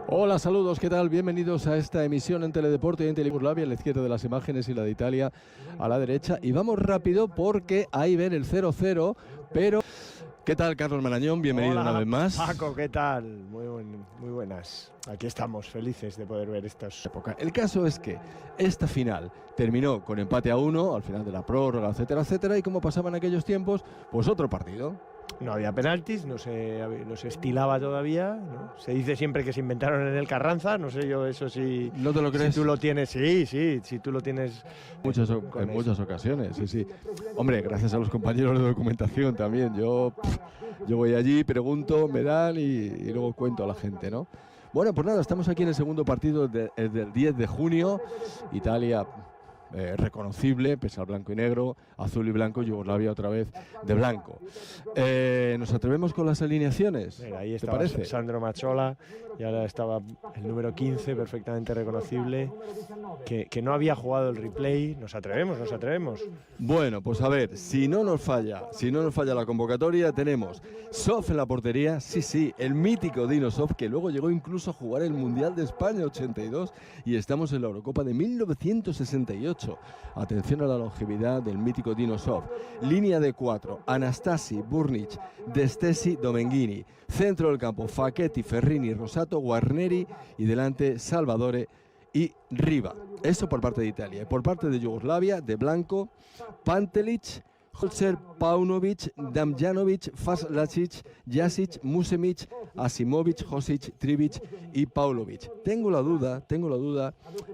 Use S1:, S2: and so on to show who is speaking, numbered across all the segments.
S1: Hola, saludos, ¿qué tal? Bienvenidos a esta emisión en Teledeporte y en Teleyugoslavia, a la izquierda de las imágenes y la de Italia a la derecha. Y vamos rápido porque ahí ven el 0-0, pero... ¿Qué tal, Carlos Marañón? Bienvenido.
S2: Hola,
S1: una vez más.
S2: Paco, ¿qué tal? Muy buenas. Aquí estamos, felices de poder ver estas
S1: épocas. El caso es que esta final terminó con empate a 1, al final de la prórroga, etcétera, etcétera, y como pasaban aquellos tiempos, pues otro partido.
S2: No había penaltis, no se estilaba todavía, ¿no? Se dice siempre que se inventaron en el Carranza, no sé yo eso si...
S1: ¿No te lo crees?
S2: Si tú lo tienes, sí, si tú lo tienes...
S1: En muchas ocasiones, sí. Hombre, gracias a los compañeros de documentación también. Yo voy allí, pregunto, me dan y luego cuento a la gente, ¿no? Bueno, pues nada, estamos aquí en el segundo partido del 10 de junio. Italia... reconocible, pese al blanco y negro, azul y blanco, Yugoslavia otra vez de blanco. ¿Nos atrevemos con las alineaciones?
S2: Mira, ahí
S1: ¿Te
S2: estaba
S1: parece?
S2: Sandro Mazzola y ahora estaba el número 15, perfectamente reconocible, que no había jugado el replay. Nos atrevemos.
S1: Bueno, pues a ver, si no nos falla la convocatoria, tenemos Sof en la portería, sí, el mítico Dino Sof, que luego llegó incluso a jugar el Mundial de España 82 y estamos en la Eurocopa de 1968. Atención a la longevidad del mítico Dino Sof. Línea de 4, Anastasi, Burnic, Destesi, Domenghini. Centro del campo, Facchetti, Ferrini, Rosato, Guarneri y delante Salvadore y Riva. Eso por parte de Italia. Y por parte de Yugoslavia, de blanco, Pantelic, Holzer, Paunovic, Damjanovic, Faslacic, Jasic, Musemic, Asimovic, Josic, Trivic y Paulovic. Tengo la duda,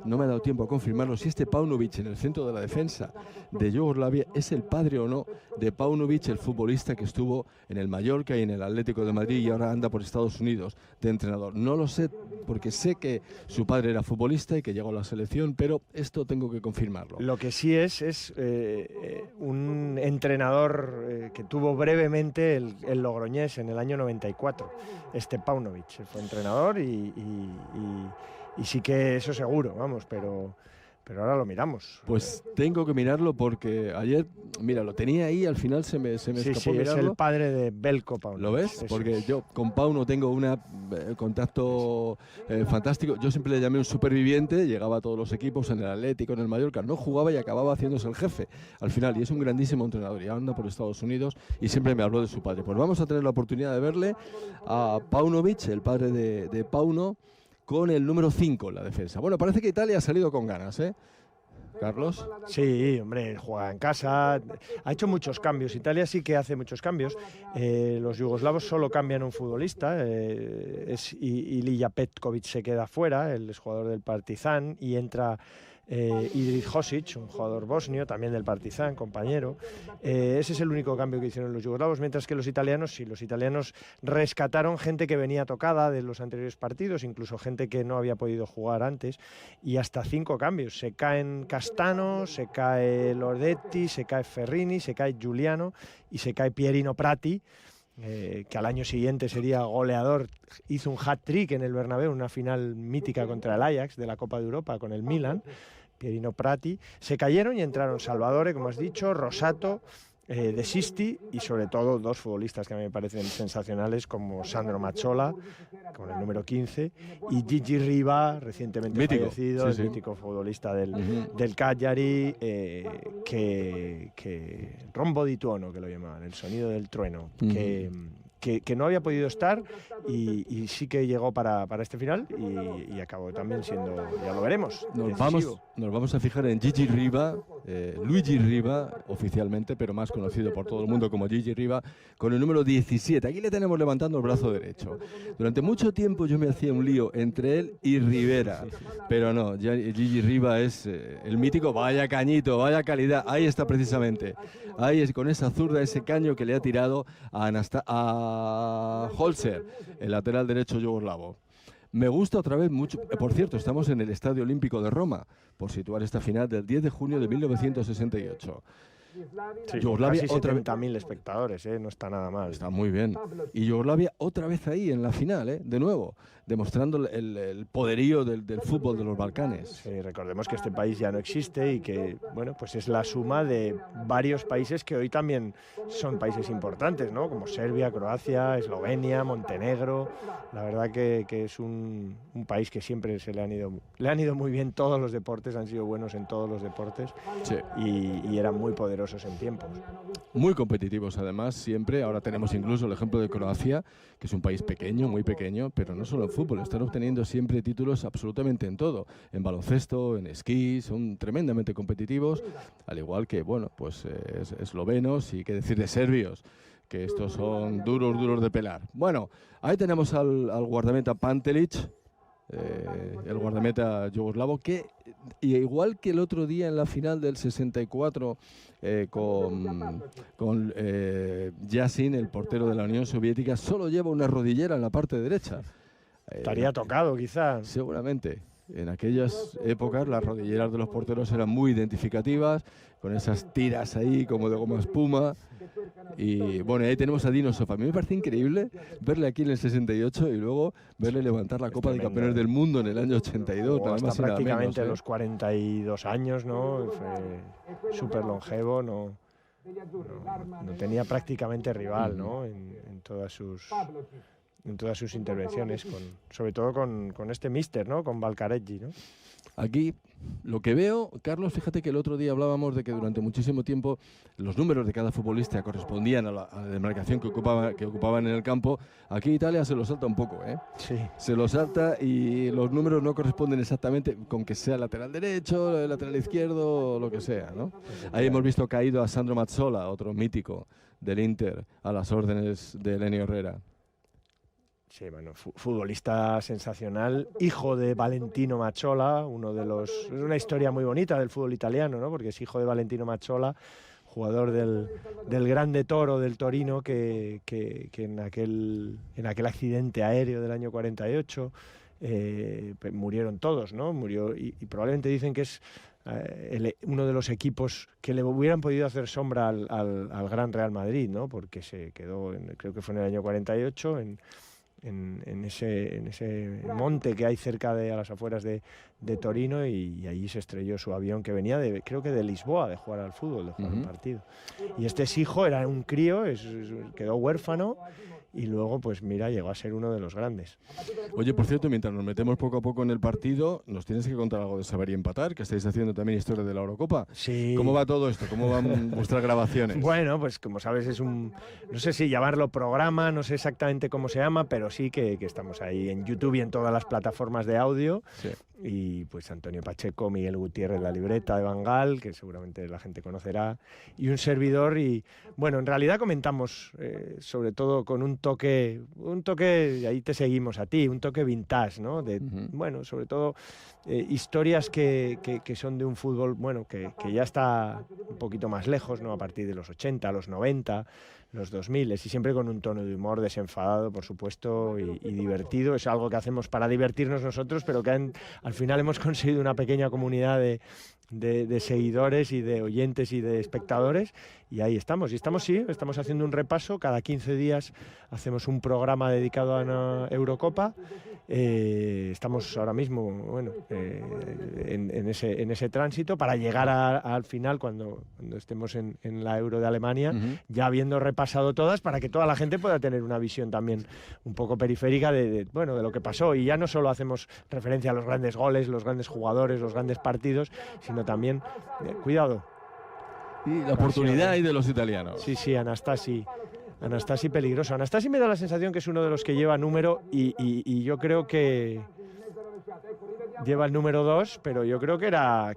S1: no me ha dado tiempo a confirmarlo, si este Paunovic en el centro de la defensa de Yugoslavia es el padre o no de Paunovic, el futbolista que estuvo en el Mallorca y en el Atlético de Madrid y ahora anda por Estados Unidos de entrenador. No lo sé porque sé que su padre era futbolista y que llegó a la selección, pero esto tengo que confirmarlo.
S2: Lo que sí es un entrenador que tuvo brevemente el Logroñés en el año 94, Paunovic, fue entrenador y sí que eso seguro, vamos, pero ahora lo miramos.
S1: Pues tengo que mirarlo porque ayer, mira, lo tenía ahí, al final se me escapó mirarlo.
S2: Es el padre de Belko Paunovic.
S1: ¿Lo ves? Porque yo con Pauno tengo un contacto fantástico. Yo siempre le llamé un superviviente, llegaba a todos los equipos, en el Atlético, en el Mallorca, no jugaba y acababa haciéndose el jefe al final, y es un grandísimo entrenador, y anda por Estados Unidos y siempre me habló de su padre. Pues vamos a tener la oportunidad de verle a Paunovic, el padre de Pauno, con el número 5 en la defensa. Bueno, parece que Italia ha salido con ganas, ¿eh? Carlos.
S2: Sí, hombre, juega en casa, ha hecho muchos cambios. Italia sí que hace muchos cambios. Los yugoslavos solo cambian un futbolista, Ilija Petkovic se queda fuera, el exjugador del Partizan, y entra Idris Josic, un jugador bosnio, también del Partizan, compañero. Ese es el único cambio que hicieron los yugoslavos, mientras que los italianos rescataron gente que venía tocada de los anteriores partidos, incluso gente que no había podido jugar antes, y hasta 5 cambios. Se caen Castano, se cae Lodetti, se cae Ferrini, se cae Giuliano y se cae Pierino Prati, que al año siguiente sería goleador, hizo un hat-trick en el Bernabéu, una final mítica contra el Ajax de la Copa de Europa con el Milan. Pierino Prati, se cayeron y entraron Salvadore, como has dicho, Rosato, De Sisti y sobre todo 2 futbolistas que a mí me parecen sensacionales, como Sandro Mazzola, con el número 15, y Gigi Riva, recientemente fallecido, el mítico futbolista del Cagliari, que Rombo di Tuono, que lo llamaban, el sonido del trueno, que no había podido estar y sí que llegó para este final y acabó también siendo, ya lo veremos,
S1: nos vamos a fijar en Gigi Riva, Luigi Riva oficialmente, pero más conocido por todo el mundo como Gigi Riva, con el número 17. Aquí le tenemos levantando el brazo derecho. Durante mucho tiempo yo me hacía un lío entre él y Rivera, pero no, Gigi Riva es el mítico, vaya cañito, vaya calidad, ahí está precisamente, ahí es con esa zurda, ese caño que le ha tirado a Holzer, el lateral derecho yugoslavo. Me gusta otra vez mucho, por cierto, estamos en el Estadio Olímpico de Roma, por situar esta final del 10 de junio de 1968.
S2: Sí, Yugoslavia, casi 70.000 espectadores, no está nada mal.
S1: Está muy bien. Y Yugoslavia otra vez ahí en la final, de nuevo. demostrando el poderío del fútbol de los Balcanes.
S2: Sí, recordemos que este país ya no existe y que, bueno, pues es la suma de varios países que hoy también son países importantes, ¿no? Como Serbia, Croacia, Eslovenia, Montenegro. La verdad que es un país que siempre le han ido muy bien todos los deportes, han sido buenos en todos los deportes,
S1: Sí.
S2: y eran muy poderosos en tiempos.
S1: Muy competitivos además, siempre. Ahora tenemos incluso el ejemplo de Croacia, que es un país pequeño, muy pequeño, pero no solo en fútbol, están obteniendo siempre títulos absolutamente en todo. En baloncesto, en esquí, son tremendamente competitivos, al igual que, bueno, pues eslovenos y qué decir de serbios, que estos son duros de pelar. Bueno, ahí tenemos al guardameta Pantelic, el guardameta yugoslavo, que igual que el otro día en la final del 64 con Yasin, el portero de la Unión Soviética, solo lleva una rodillera en la parte derecha.
S2: Estaría tocado, quizá.
S1: Seguramente. En aquellas épocas las rodilleras de los porteros eran muy identificativas, con esas tiras ahí como de goma espuma. Y bueno, ahí tenemos a Dinosov. A mí me parece increíble verle aquí en el 68 y luego verle levantar la Copa de Campeones del Mundo en el año 82.
S2: Hasta
S1: nada más y nada
S2: prácticamente
S1: menos,
S2: los 42 años, ¿no? Fue súper longevo, no tenía prácticamente rival, ¿no? En todas sus intervenciones, sobre todo con este míster, ¿no? Con Valcareggi, ¿no?
S1: Aquí lo que veo, Carlos, fíjate que el otro día hablábamos de que durante muchísimo tiempo los números de cada futbolista correspondían a la demarcación que ocupaban en el campo. Aquí Italia se lo salta un poco, ¿eh?
S2: Sí.
S1: Se lo salta y los números no corresponden exactamente con que sea lateral derecho, lateral izquierdo o lo que sea, ¿no? Ahí hemos visto caído a Sandro Mazzola, otro mítico del Inter, a las órdenes de Lenny Herrera.
S2: Sí, bueno, futbolista sensacional, hijo de Valentino Mazzola, es una historia muy bonita del fútbol italiano, ¿no? Porque es hijo de Valentino Mazzola, jugador del Grande Toro del Torino, que en aquel accidente aéreo del año 48 murieron todos, ¿no? Murió y probablemente dicen que es uno de los equipos que le hubieran podido hacer sombra al Gran Real Madrid, ¿no? Porque se quedó, creo que fue en el año 48, en ese monte que hay cerca a las afueras de Torino, y allí se estrelló su avión, que venía creo que de Lisboa, de jugar al fútbol, de jugar un partido. Y este es hijo, era un crío, quedó huérfano, y luego, pues mira, llegó a ser uno de los grandes.
S1: Oye, por cierto, mientras nos metemos poco a poco en el partido, nos tienes que contar algo de Saber y Empatar, que estáis haciendo también historia de la Eurocopa.
S2: Sí.
S1: ¿Cómo va todo esto? ¿Cómo van vuestras grabaciones?
S2: Bueno, pues como sabes, no sé si llamarlo programa, no sé exactamente cómo se llama, pero sí que estamos ahí en YouTube y en todas las plataformas de audio.
S1: Sí.
S2: Y pues Antonio Pacheco, Miguel Gutiérrez, la libreta de Bangal, que seguramente la gente conocerá, y un servidor. Y bueno, en realidad comentamos sobre todo con un toque, y ahí te seguimos a ti, un toque vintage, ¿no? Bueno, sobre todo historias que son de un fútbol, bueno, que ya está un poquito más lejos, ¿no? A partir de los 80, los 90, los 2000, y siempre con un tono de humor desenfadado, por supuesto, y divertido. Es algo que hacemos para divertirnos nosotros, pero que al final hemos conseguido una pequeña comunidad de seguidores y de oyentes y de espectadores, y ahí estamos. Y estamos haciendo un repaso. Cada 15 días hacemos un programa dedicado a la Eurocopa. Estamos ahora mismo, bueno, en ese tránsito para llegar al final, cuando estemos en la Euro de Alemania, ya habiendo repasado todas, para que toda la gente pueda tener una visión también un poco periférica de lo que pasó. Y ya no solo hacemos referencia a los grandes goles, los grandes jugadores, los grandes partidos, sino también, cuidado.
S1: Y la oportunidad ahí de los italianos.
S2: Sí, Anastasi peligroso. Anastasi me da la sensación que es uno de los que lleva número, y yo creo que lleva el número 2, pero yo creo que era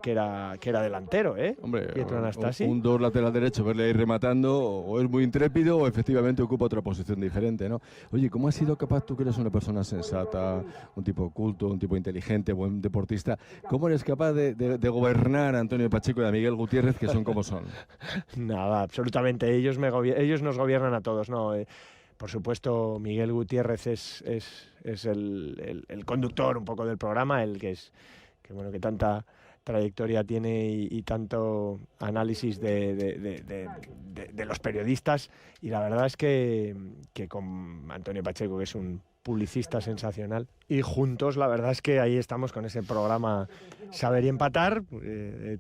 S2: delantero, ¿eh?
S1: Hombre,
S2: Pietro Anastasi.
S1: Un 2 lateral derecho, verle ahí rematando, o es muy intrépido o efectivamente ocupa otra posición diferente, ¿no? Oye, ¿cómo has sido capaz, tú que eres una persona sensata, un tipo culto, un tipo inteligente, buen deportista, cómo eres capaz de gobernar a Antonio Pacheco y a Miguel Gutiérrez, que son como son?
S2: Nada, absolutamente. Ellos nos gobiernan a todos, ¿no? Por supuesto, Miguel Gutiérrez es el conductor un poco del programa, el que tanta trayectoria tiene y tanto análisis de los periodistas. Y la verdad es que con Antonio Pacheco, que es un publicista sensacional. Y juntos, la verdad es que ahí estamos con ese programa Saber y Empatar,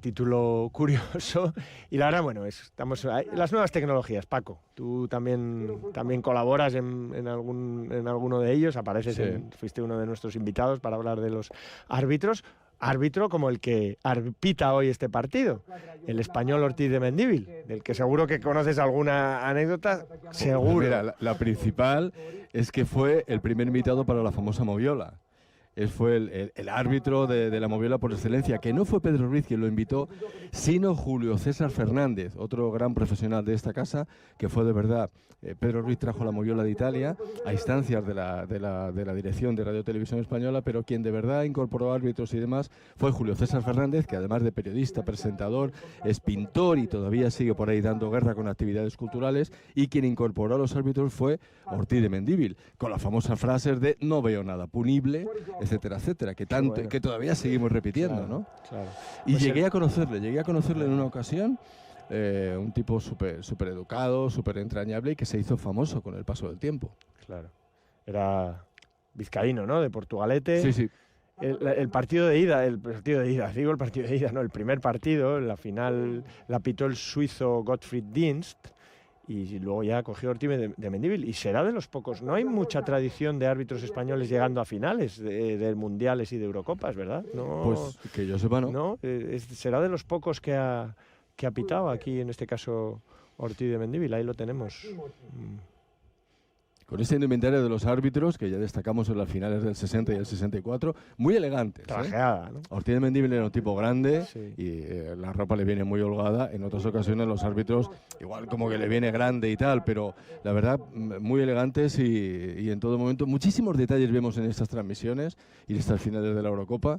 S2: título curioso. Y la verdad, bueno, estamos las nuevas tecnologías, Paco. Tú también colaboras en alguno de ellos, apareces,
S1: Sí.
S2: fuiste uno de nuestros invitados para hablar de los árbitros. Árbitro como el que arbitra hoy este partido, el español Ortiz de Mendívil, del que seguro que conoces alguna anécdota, seguro.
S1: Pues mira, la principal es que fue el primer invitado para la famosa moviola. Él fue el árbitro de la moviola por excelencia, que no fue Pedro Ruiz quien lo invitó, sino Julio César Fernández, otro gran profesional de esta casa, que fue de verdad. Pedro Ruiz trajo la moviola de Italia a instancias de la dirección de Radio Televisión Española, pero quien de verdad incorporó árbitros y demás fue Julio César Fernández, que además de periodista, presentador, es pintor y todavía sigue por ahí dando guerra con actividades culturales, y quien incorporó a los árbitros fue Ortiz de Mendívil, con las famosas frases de "no veo nada punible", etcétera, etcétera, que todavía seguimos repitiendo,
S2: Claro,
S1: ¿no?
S2: claro.
S1: Y
S2: Pues
S1: llegué a conocerle en una ocasión, un tipo súper educado, súper entrañable y que se hizo famoso con el paso del tiempo.
S2: Claro. Era vizcaíno, ¿no? De Portugalete.
S1: Sí, sí.
S2: El partido de ida, no, el primer partido, la final la pitó el suizo Gottfried Dienst, y luego ya cogió Ortiz de Mendívil, y será de los pocos. No hay mucha tradición de árbitros españoles llegando a finales de mundiales y de Eurocopas, ¿verdad? No,
S1: Pues que yo sepa, ¿no?
S2: ¿no? Será de los pocos que ha pitado aquí, en este caso Ortiz de Mendívil, ahí lo tenemos.
S1: Con este indumentario de los árbitros, que ya destacamos en las finales del 60 y el 64, muy elegantes.
S2: Trajeada, ¿no?
S1: Ortiz de Mendívil era un tipo grande,
S2: Sí.
S1: y la ropa le viene muy holgada. En otras ocasiones los árbitros igual como que le viene grande y tal, pero la verdad muy elegantes y en todo momento. Muchísimos detalles vemos en estas transmisiones y en estas finales de la Eurocopa.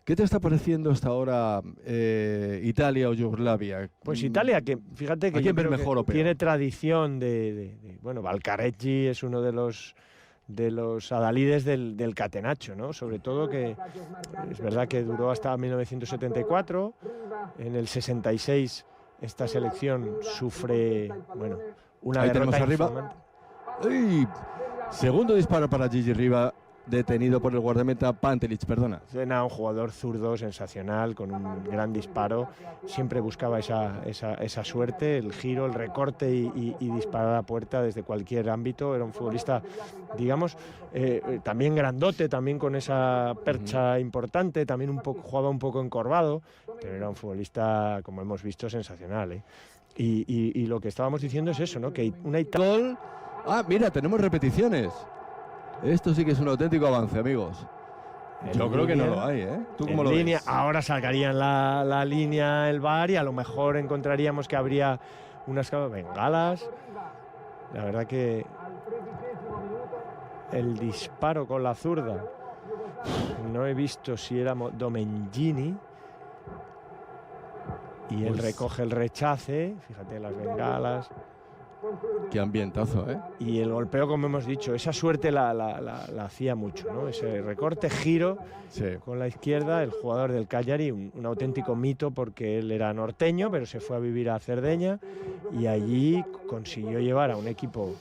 S1: ¿Qué te está pareciendo hasta ahora Italia o Yugoslavia?
S2: Pues Italia, que fíjate que
S1: ¿A quién
S2: yo creo
S1: ver mejor o
S2: que
S1: peor?
S2: tiene tradición bueno, Valcareggi es uno de los adalides del catenaccio, ¿no? Sobre todo que es verdad que duró hasta 1974, en el 66 esta selección sufre, bueno, una
S1: Ahí tenemos
S2: derrota
S1: arriba.
S2: infamante.
S1: ¡Uy! Segundo disparo para Gigi Riva, detenido por el guardameta Pantelic, perdona.
S2: Era un jugador zurdo sensacional, con un gran disparo. Siempre buscaba esa suerte, el giro, el recorte y disparar a puerta desde cualquier ámbito. Era un futbolista, digamos, también grandote, también con esa percha importante, también jugaba un poco encorvado, pero era un futbolista, como hemos visto, sensacional, ¿eh? Y lo que estábamos diciendo es eso, ¿no? Que una Italia...
S1: Ah, mira, tenemos repeticiones. Esto sí que es un auténtico avance, amigos. Yo creo que no lo hay, ¿eh? ¿Tú cómo lo ves?
S2: Ahora sacaría en la línea el VAR y a lo mejor encontraríamos que habría unas bengalas. La verdad que el disparo con la zurda, no he visto si era Domengini, y él
S1: Pues
S2: recoge el rechace, fíjate las bengalas.
S1: Qué ambientazo, ¿eh?
S2: Y el golpeo, como hemos dicho, esa suerte la hacía mucho, ¿no? Ese recorte, giro
S1: Sí.
S2: con la izquierda, el jugador del Cagliari, un auténtico mito, porque él era norteño, pero se fue a vivir a Cerdeña y allí consiguió llevar a un equipo,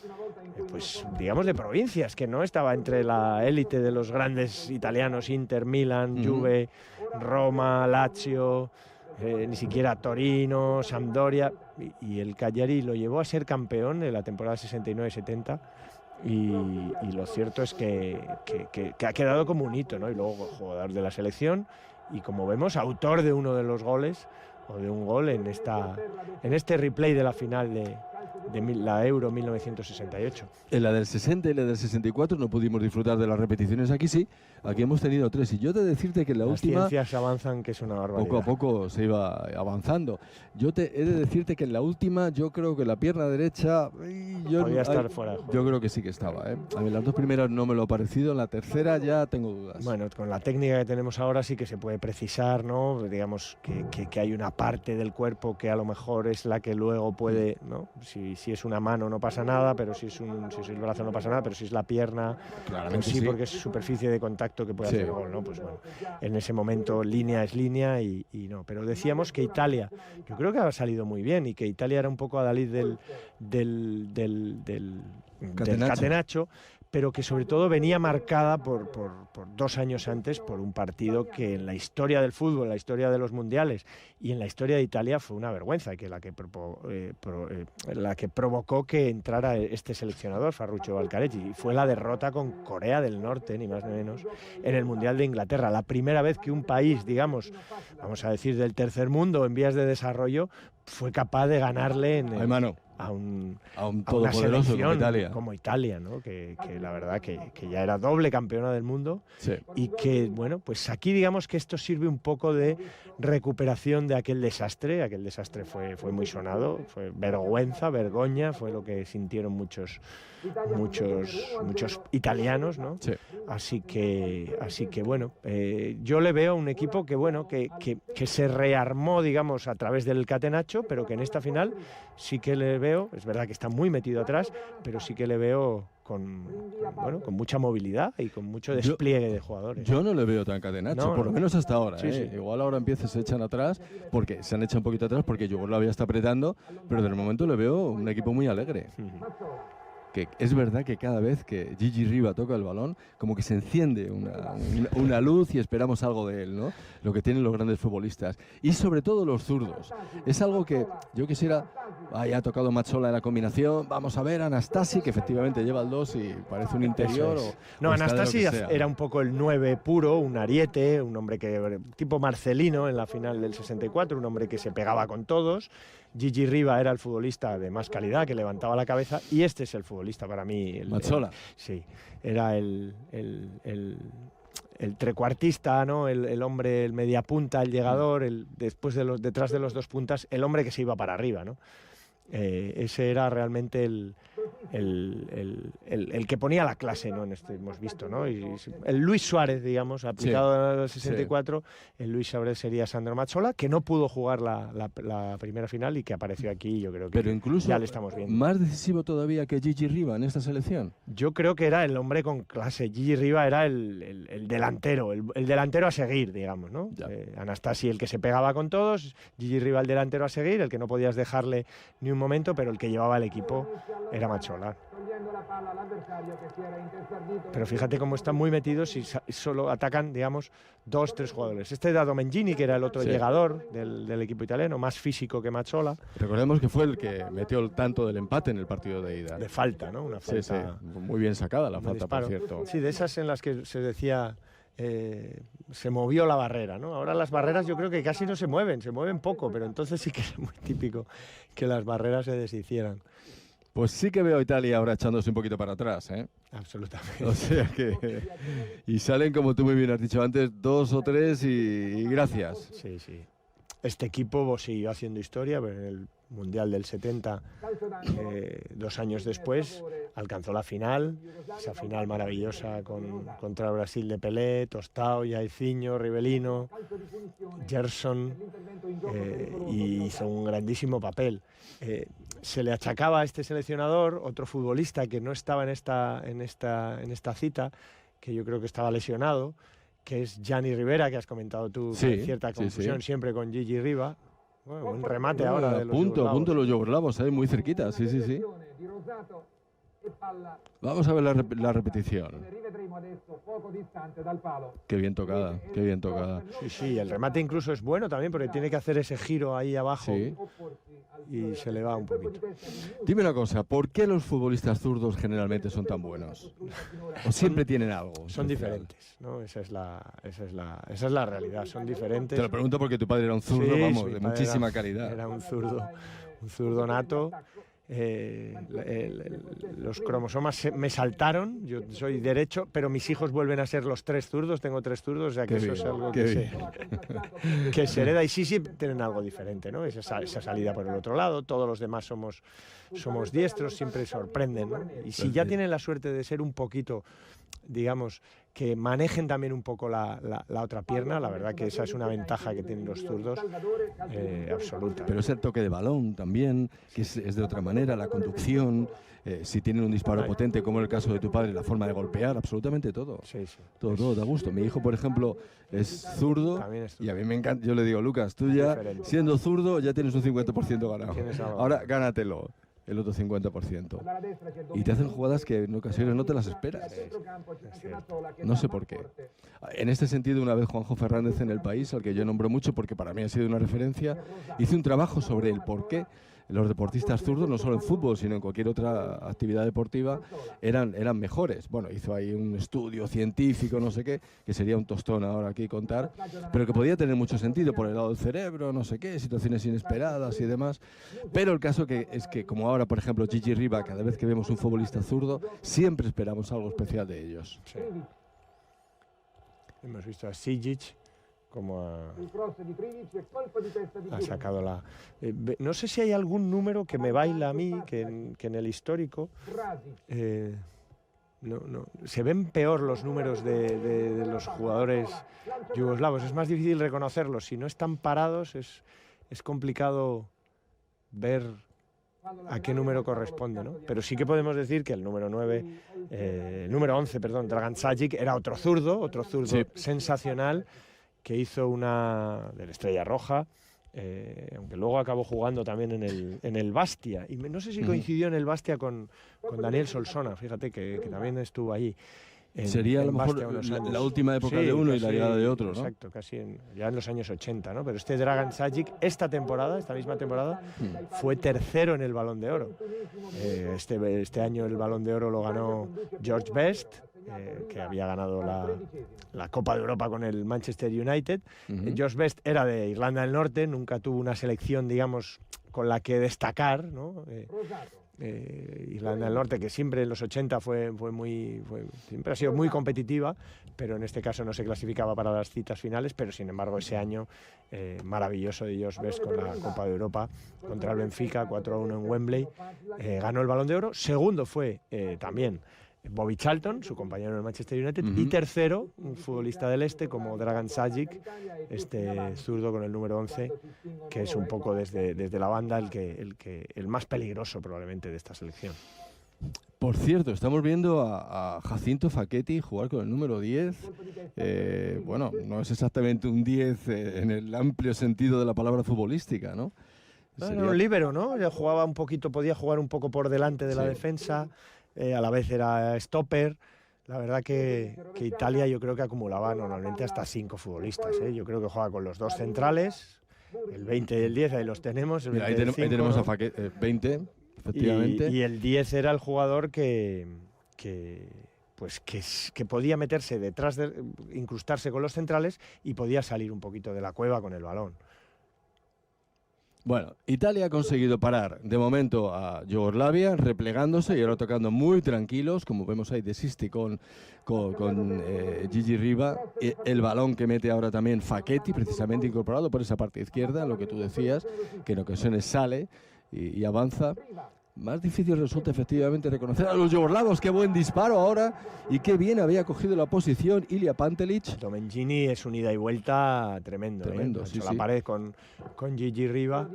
S2: pues digamos, de provincias, que no estaba entre la élite de los grandes italianos, Inter, Milan, Juve, Roma, Lazio, ni siquiera Torino, Sampdoria, y el Cagliari lo llevó a ser campeón en la temporada 69-70, y lo cierto es que ha quedado como un hito, ¿no? Y luego jugador de la selección y, como vemos, autor de uno de los goles, o de un gol en este replay de la final de la Euro 1968.
S1: En la del 60 y la del 64 no pudimos disfrutar de las repeticiones. Aquí sí, aquí hemos tenido 3. Y yo he de decirte que en la
S2: Las
S1: última,
S2: ciencias avanzan, que es una barbaridad.
S1: poco a poco se iba avanzando. Yo he de decirte que en la última yo creo que la pierna derecha...
S2: Podía estar fuera de juego.
S1: Yo creo que sí que estaba, ¿eh? A mí las dos primeras no me lo ha parecido, en la tercera ya tengo dudas.
S2: Bueno, con la técnica que tenemos ahora sí que se puede precisar, ¿no? Digamos que hay una parte del cuerpo que a lo mejor es la que luego puede, ¿no? Si es una mano no pasa nada, pero si es el brazo no pasa nada, pero si es la pierna,
S1: Claramente
S2: pues sí,
S1: sí.
S2: porque es superficie de contacto que puede
S1: Sí.
S2: hacer gol, ¿no? Pues bueno, en ese momento línea es línea y no. Pero decíamos que Italia, yo creo que ha salido muy bien, y que Italia era un poco adalid del
S1: Catenaccio.
S2: catenaccio, pero que sobre todo venía marcada por 2 años antes por un partido que en la historia del fútbol, en la historia de los mundiales y en la historia de Italia fue una vergüenza, que la que provocó que entrara este seleccionador, Ferruccio Valcareggi, y fue la derrota con Corea del Norte, ni más ni menos, en el Mundial de Inglaterra. La primera vez que un país, digamos, vamos a decir del tercer mundo, en vías de desarrollo, fue capaz de ganarle a un
S1: todopoderoso
S2: como Italia, ¿no? Que la verdad que ya era doble campeona del mundo,
S1: sí.
S2: Y que, bueno, pues aquí digamos que esto sirve un poco de recuperación de aquel desastre fue muy sonado, fue vergüenza, fue lo que sintieron muchos italianos, ¿no?
S1: Sí.
S2: Así que bueno, yo le veo un equipo que bueno, que se rearmó, digamos, a través del catenaccio, pero que en esta final sí que le veo, es verdad que está muy metido atrás, pero sí que le veo con mucha movilidad y con mucho despliegue de jugadores.
S1: Yo no le veo tan catenaccio, por lo menos hasta ahora.
S2: Sí, sí.
S1: Igual ahora se echan atrás, porque se han echado un poquito atrás, porque Yugoslavia está apretando, pero de momento le veo un equipo muy alegre. Que es verdad que cada vez que Gigi Riva toca el balón, como que se enciende una luz y esperamos algo de él, ¿no? Lo que tienen los grandes futbolistas. Y sobre todo los zurdos. Es algo que yo quisiera... ya ha tocado Mazzola en la combinación. Vamos a ver, Anastasi, que efectivamente lleva el 2 y parece un interior.
S2: No, Anastasi era un poco el 9 puro, un ariete, un hombre tipo Marcelino en la final del 64, un hombre que se pegaba con todos. Gigi Riva era el futbolista de más calidad, que levantaba la cabeza, y este es el futbolista para mí.
S1: Mazzola.
S2: Sí, era el trecuartista, ¿no? El hombre, el mediapunta, el llegador, detrás de los dos puntas, el hombre que se iba para arriba, ¿no? Ese era realmente el que ponía la clase, ¿no? Hemos visto, ¿no? Y el Luis Suárez, digamos, aplicado al 64, el Luis Suárez sería Sandro Mazzola, que no pudo jugar la primera final y que apareció aquí, yo creo que
S1: pero incluso
S2: ya le estamos viendo.
S1: Más decisivo todavía que Gigi Riva en esta selección.
S2: Yo creo que era el hombre con clase. Gigi Riva era el delantero, el delantero a seguir, digamos, ¿no? Anastasi, el que se pegaba con todos, Gigi Riva el delantero a seguir, el que no podías dejarle ni un momento, pero el que llevaba el equipo era Mazzola. Pero fíjate cómo están muy metidos y solo atacan, digamos, 2-3 jugadores. Este era Domengini, que era el otro llegador del equipo italiano, más físico que Mazzola.
S1: Recordemos que fue el que metió el tanto del empate en el partido de ida.
S2: De falta, ¿no? Una falta.
S1: Sí. Muy bien sacada la falta,
S2: disparo.
S1: por cierto.
S2: Sí, de esas en las que se decía... se movió la barrera, ¿no? Ahora las barreras yo creo que casi no se mueven poco, pero entonces sí que es muy típico que las barreras se deshicieran.
S1: Pues sí que veo a Italia ahora echándose un poquito para atrás, ¿eh?
S2: Absolutamente.
S1: O sea que... Y salen, como tú muy bien has dicho antes, 2 o 3 y gracias.
S2: Sí. Este equipo siguió haciendo historia, pero en el Mundial del 70, 2 años después, alcanzó la final, esa final maravillosa contra Brasil de Pelé, Tostao, Jairzinho, Rivellino, Gerson, y hizo un grandísimo papel. Se le achacaba a este seleccionador, otro futbolista que no estaba en esta cita, que yo creo que estaba lesionado, que es Gianni Rivera, que has comentado tú, con cierta confusión siempre con Gigi Riva. Bueno, un remate ahora de los
S1: yugoslavos. Punto los yugoslavos, muy cerquita, sí. Vamos a ver la repetición. Qué bien tocada.
S2: Sí, el remate incluso es bueno también, porque tiene que hacer ese giro ahí abajo y se le va un poquito.
S1: Dime una cosa, ¿por qué los futbolistas zurdos generalmente son tan buenos? ¿O siempre tienen algo?
S2: Son diferentes, ¿no? Esa es la realidad, son diferentes.
S1: Te lo pregunto porque tu padre era un zurdo, de muchísima calidad.
S2: Era un zurdo nato. Los cromosomas me saltaron, yo soy derecho, pero mis hijos vuelven a ser los 3 zurdos, tengo 3 zurdos, o sea que eso es algo que se hereda, y sí tienen algo diferente, ¿no? Esa salida por el otro lado, todos los demás somos diestros, siempre sorprenden, ¿no? Y si ya tienen la suerte de ser un poquito, digamos, que manejen también un poco la otra pierna, la verdad que esa es una ventaja que tienen los zurdos absoluta.
S1: Pero es el toque de balón también, que es de otra manera, la conducción, si tienen un disparo potente, como en el caso de tu padre, la forma de golpear, absolutamente todo.
S2: Sí.
S1: Todo da gusto. Mi hijo, por ejemplo, es zurdo y a mí me encanta. Yo le digo, Lucas, tú ya siendo zurdo ya tienes un 50% ganado. Ahora gánatelo. el otro 50%. Y te hacen jugadas que en ocasiones no te las esperas. No sé por qué. En este sentido, una vez Juanjo Fernández en El País, al que yo nombro mucho porque para mí ha sido una referencia, hice un trabajo sobre el por qué los deportistas zurdos, no solo en fútbol, sino en cualquier otra actividad deportiva, eran mejores. Bueno, hizo ahí un estudio científico, no sé qué, que sería un tostón ahora aquí contar, pero que podía tener mucho sentido por el lado del cerebro, no sé qué, situaciones inesperadas y demás. Pero el caso es que, como ahora, por ejemplo, Gigi Riva, cada vez que vemos un futbolista zurdo, siempre esperamos algo especial de ellos.
S2: Sí. Hemos visto a Sijic como ha sacado la... no sé si hay algún número que me baila a mí, que en el histórico se ven peor los números de los jugadores yugoslavos. Es más difícil reconocerlos. Si no están parados es complicado ver a qué número corresponde, ¿no? Pero sí que podemos decir que el número 11, Dragan Sajic, era otro zurdo sí, sensacional, que hizo una del Estrella Roja, aunque luego acabó jugando también en el Bastia, y no sé si coincidió en el Bastia con Daniel Solsona, fíjate que también estuvo allí.
S1: Sería a lo mejor la última época de uno y la llegada de otro, ¿no?
S2: Exacto, casi ya en los años 80, ¿no? Pero este Dragan Sajic, esta misma temporada, fue tercero en el Balón de Oro. Este año el Balón de Oro lo ganó George Best, que había ganado la Copa de Europa con el Manchester United. George Best era de Irlanda del Norte, nunca tuvo una selección, digamos, con la que destacar, ¿no? Irlanda del Norte, que siempre en los 80 siempre ha sido muy competitiva, pero en este caso no se clasificaba para las citas finales, pero sin embargo ese año maravilloso de Josh Best con la Copa de Europa contra el Benfica, 4-1 en Wembley, ganó el Balón de Oro. Segundo fue también Bobby Charlton, su compañero en el Manchester United, y tercero, un futbolista del este como Dragan Sajic, este zurdo con el número 11, que es un poco desde la banda el más peligroso probablemente de esta selección.
S1: Por cierto, estamos viendo a Jacinto Facchetti jugar con el número 10. Bueno, no es exactamente un 10 en el amplio sentido de la palabra futbolística, ¿no?
S2: Bueno, un líbero, ¿no? Ya jugaba un poquito, podía jugar un poco por delante de la defensa. A la vez era stopper. La verdad que Italia yo creo que acumulaba normalmente hasta 5 futbolistas. Yo creo que juega con los 2 centrales, el 20 y el 10, ahí los tenemos.
S1: Mira, ahí tenemos a Facchetti, 20, efectivamente.
S2: Y el 10 era el jugador que podía meterse detrás, incrustarse con los centrales y podía salir un poquito de la cueva con el balón.
S1: Bueno, Italia ha conseguido parar de momento a Yugoslavia, replegándose y ahora tocando muy tranquilos, como vemos ahí de Sisti con Gigi Riva, el balón que mete ahora también Facchetti, precisamente incorporado por esa parte izquierda, lo que tú decías, que en ocasiones sale y avanza. Más difícil resulta efectivamente reconocer a los yugoslavos. Qué buen disparo ahora y qué bien había cogido la posición Ilija Pantelic.
S2: Domengini es un ida y vuelta tremendo.
S1: Sí,
S2: la pared con Gigi Riva.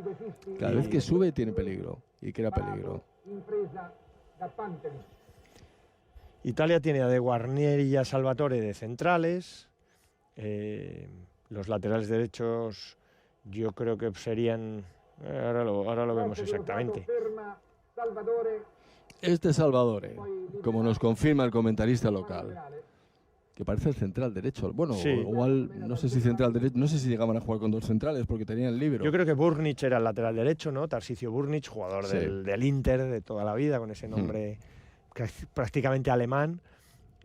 S1: Cada vez que sube tiene peligro y crea peligro.
S2: Italia tiene a De Guarnieri y a Salvatore de centrales. Los laterales derechos yo creo que serían... Ahora lo vemos exactamente.
S1: Este Salvatore, como nos confirma el comentarista local, que parece el central derecho. Bueno, sí. Igual, no sé si central derecho, no sé si llegaban a jugar con 2 centrales porque tenían el líbero.
S2: Yo creo que Burnic era el lateral derecho, ¿no? Tarcisio Burnic, jugador del Inter de toda la vida, con ese nombre prácticamente alemán.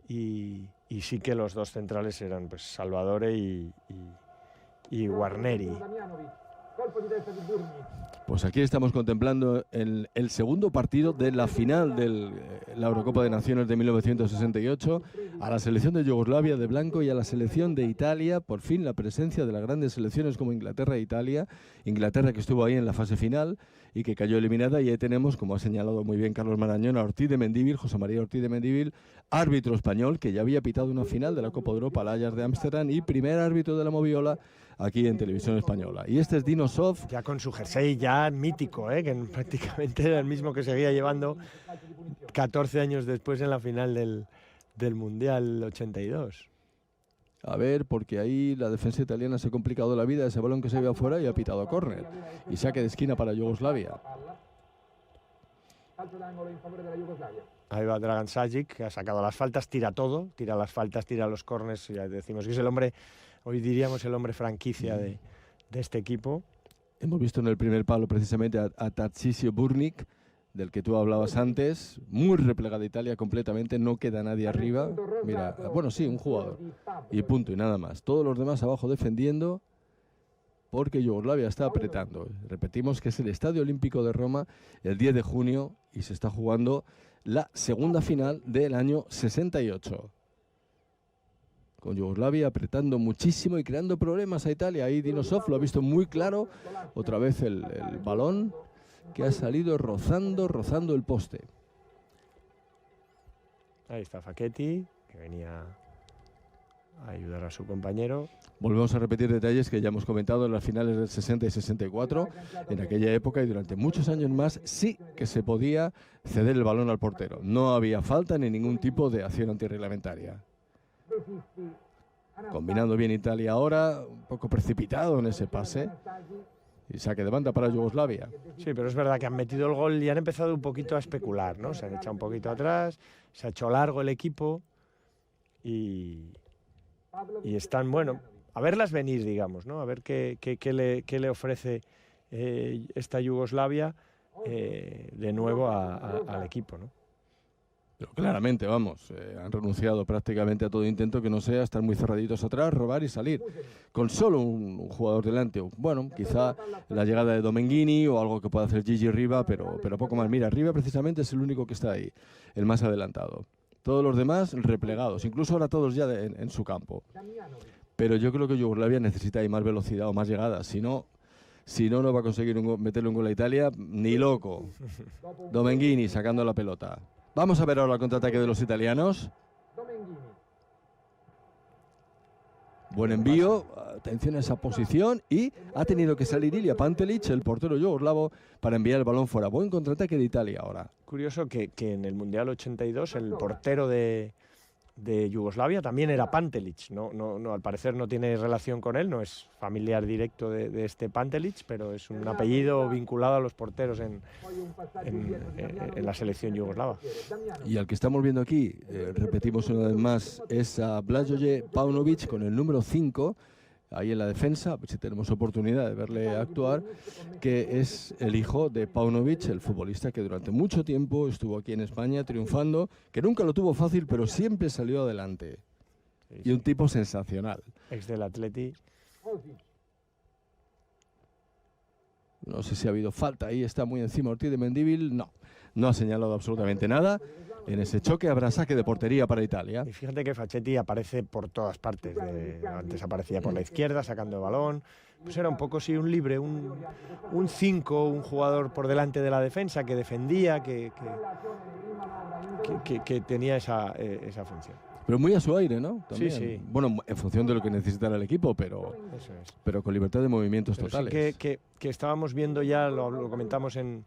S2: Y sí que los 2 centrales eran pues Salvatore y Guarneri.
S1: Pues aquí estamos contemplando el segundo partido de la final de la Eurocopa de Naciones de 1968, a la selección de Yugoslavia de blanco y a la selección de Italia, por fin la presencia de las grandes selecciones como Inglaterra e Italia, Inglaterra que estuvo ahí en la fase final y que cayó eliminada, y ahí tenemos, como ha señalado muy bien Carlos Marañón, a Ortiz de Mendívil, José María Ortiz de Mendívil, árbitro español que ya había pitado una final de la Copa de Europa, la Ajax de Ámsterdam, y primer árbitro de la Moviola aquí en Televisión Española. Y este es Dino Zoff.
S2: Ya con su jersey ya mítico, que prácticamente era el mismo que seguía llevando 14 años después en la final del Mundial 82.
S1: A ver, porque ahí la defensa italiana se ha complicado la vida, ese balón que se ve afuera y ha pitado córner. Y saque de esquina para Yugoslavia.
S2: Ahí va Dragan Sajic, que ha sacado las faltas, tira todo, tira las faltas, tira los córners, ya decimos que es el hombre, hoy diríamos el hombre franquicia de este equipo.
S1: Hemos visto en el primer palo precisamente a Tarcisio Burnik, del que tú hablabas antes, muy replegada Italia completamente, no queda nadie arriba. Mira, bueno, sí, un jugador, y punto, y nada más. Todos los demás abajo defendiendo, porque Yugoslavia está apretando. Repetimos que es el Estadio Olímpico de Roma el 10 de junio y se está jugando la segunda final del año 68. Con Yugoslavia apretando muchísimo y creando problemas a Italia. Ahí Dinosov lo ha visto muy claro. Otra vez el balón que ha salido rozando el poste.
S2: Ahí está Facchetti, que venía a ayudar a su compañero.
S1: Volvemos a repetir detalles que ya hemos comentado en las finales del 60 y 64. En aquella época y durante muchos años más sí que se podía ceder el balón al portero. No había falta ni ningún tipo de acción antirreglamentaria. Combinando bien Italia ahora, un poco precipitado en ese pase. Y saque de banda para Yugoslavia.
S2: Sí, pero es verdad que han metido el gol y han empezado un poquito a especular, ¿no? Se han echado un poquito atrás, se ha hecho largo el equipo y están, bueno, a verlas venir, digamos, ¿no? A ver qué le ofrece esta Yugoslavia de nuevo al equipo, ¿no?
S1: Pero claramente, vamos, han renunciado prácticamente a todo intento que no sea estar muy cerraditos atrás, robar y salir. Con solo un jugador delante. Bueno, quizá la llegada de Domenghini o algo que pueda hacer Gigi Riva, pero poco más. Mira, Riva precisamente es el único que está ahí, el más adelantado. Todos los demás replegados, incluso ahora todos ya en su campo. Pero yo creo que Yugoslavia necesita ahí más velocidad o más llegada. Si no, no va a conseguir meterle un gol a Italia, ni loco. Domenghini sacando la pelota. Vamos a ver ahora el contraataque de los italianos. Buen envío, atención a esa posición y ha tenido que salir Ilija Pantelic, el portero yugoslavo, para enviar el balón fuera. Buen contraataque de Italia ahora.
S2: Curioso que en el Mundial 82 el portero de Yugoslavia también era Pantelic. No, al parecer no tiene relación con él, no es familiar directo de este Pantelic, pero es un apellido vinculado a los porteros en la selección yugoslava.
S1: Y al que estamos viendo aquí, repetimos una vez más, es a Blažeje Paunović con el número 5, ahí en la defensa, si tenemos oportunidad de verle actuar, que es el hijo de Paunović, el futbolista que durante mucho tiempo estuvo aquí en España triunfando, que nunca lo tuvo fácil, pero siempre salió adelante. Sí, y un tipo sensacional.
S2: Ex del Atleti.
S1: No sé si ha habido falta, ahí está muy encima Ortiz de Mendívil, no ha señalado absolutamente nada. En ese choque habrá saque de portería para Italia.
S2: Y fíjate que Facchetti aparece por todas partes. Antes aparecía por la izquierda sacando el balón. Pues era un poco sí, un libre, un 5, un jugador por delante de la defensa que defendía, que tenía esa función.
S1: Pero muy a su aire, ¿no?
S2: También. Sí.
S1: Bueno, en función de lo que necesitara el equipo, pero con libertad de movimientos totales.
S2: Sí que estábamos viendo ya, lo comentamos en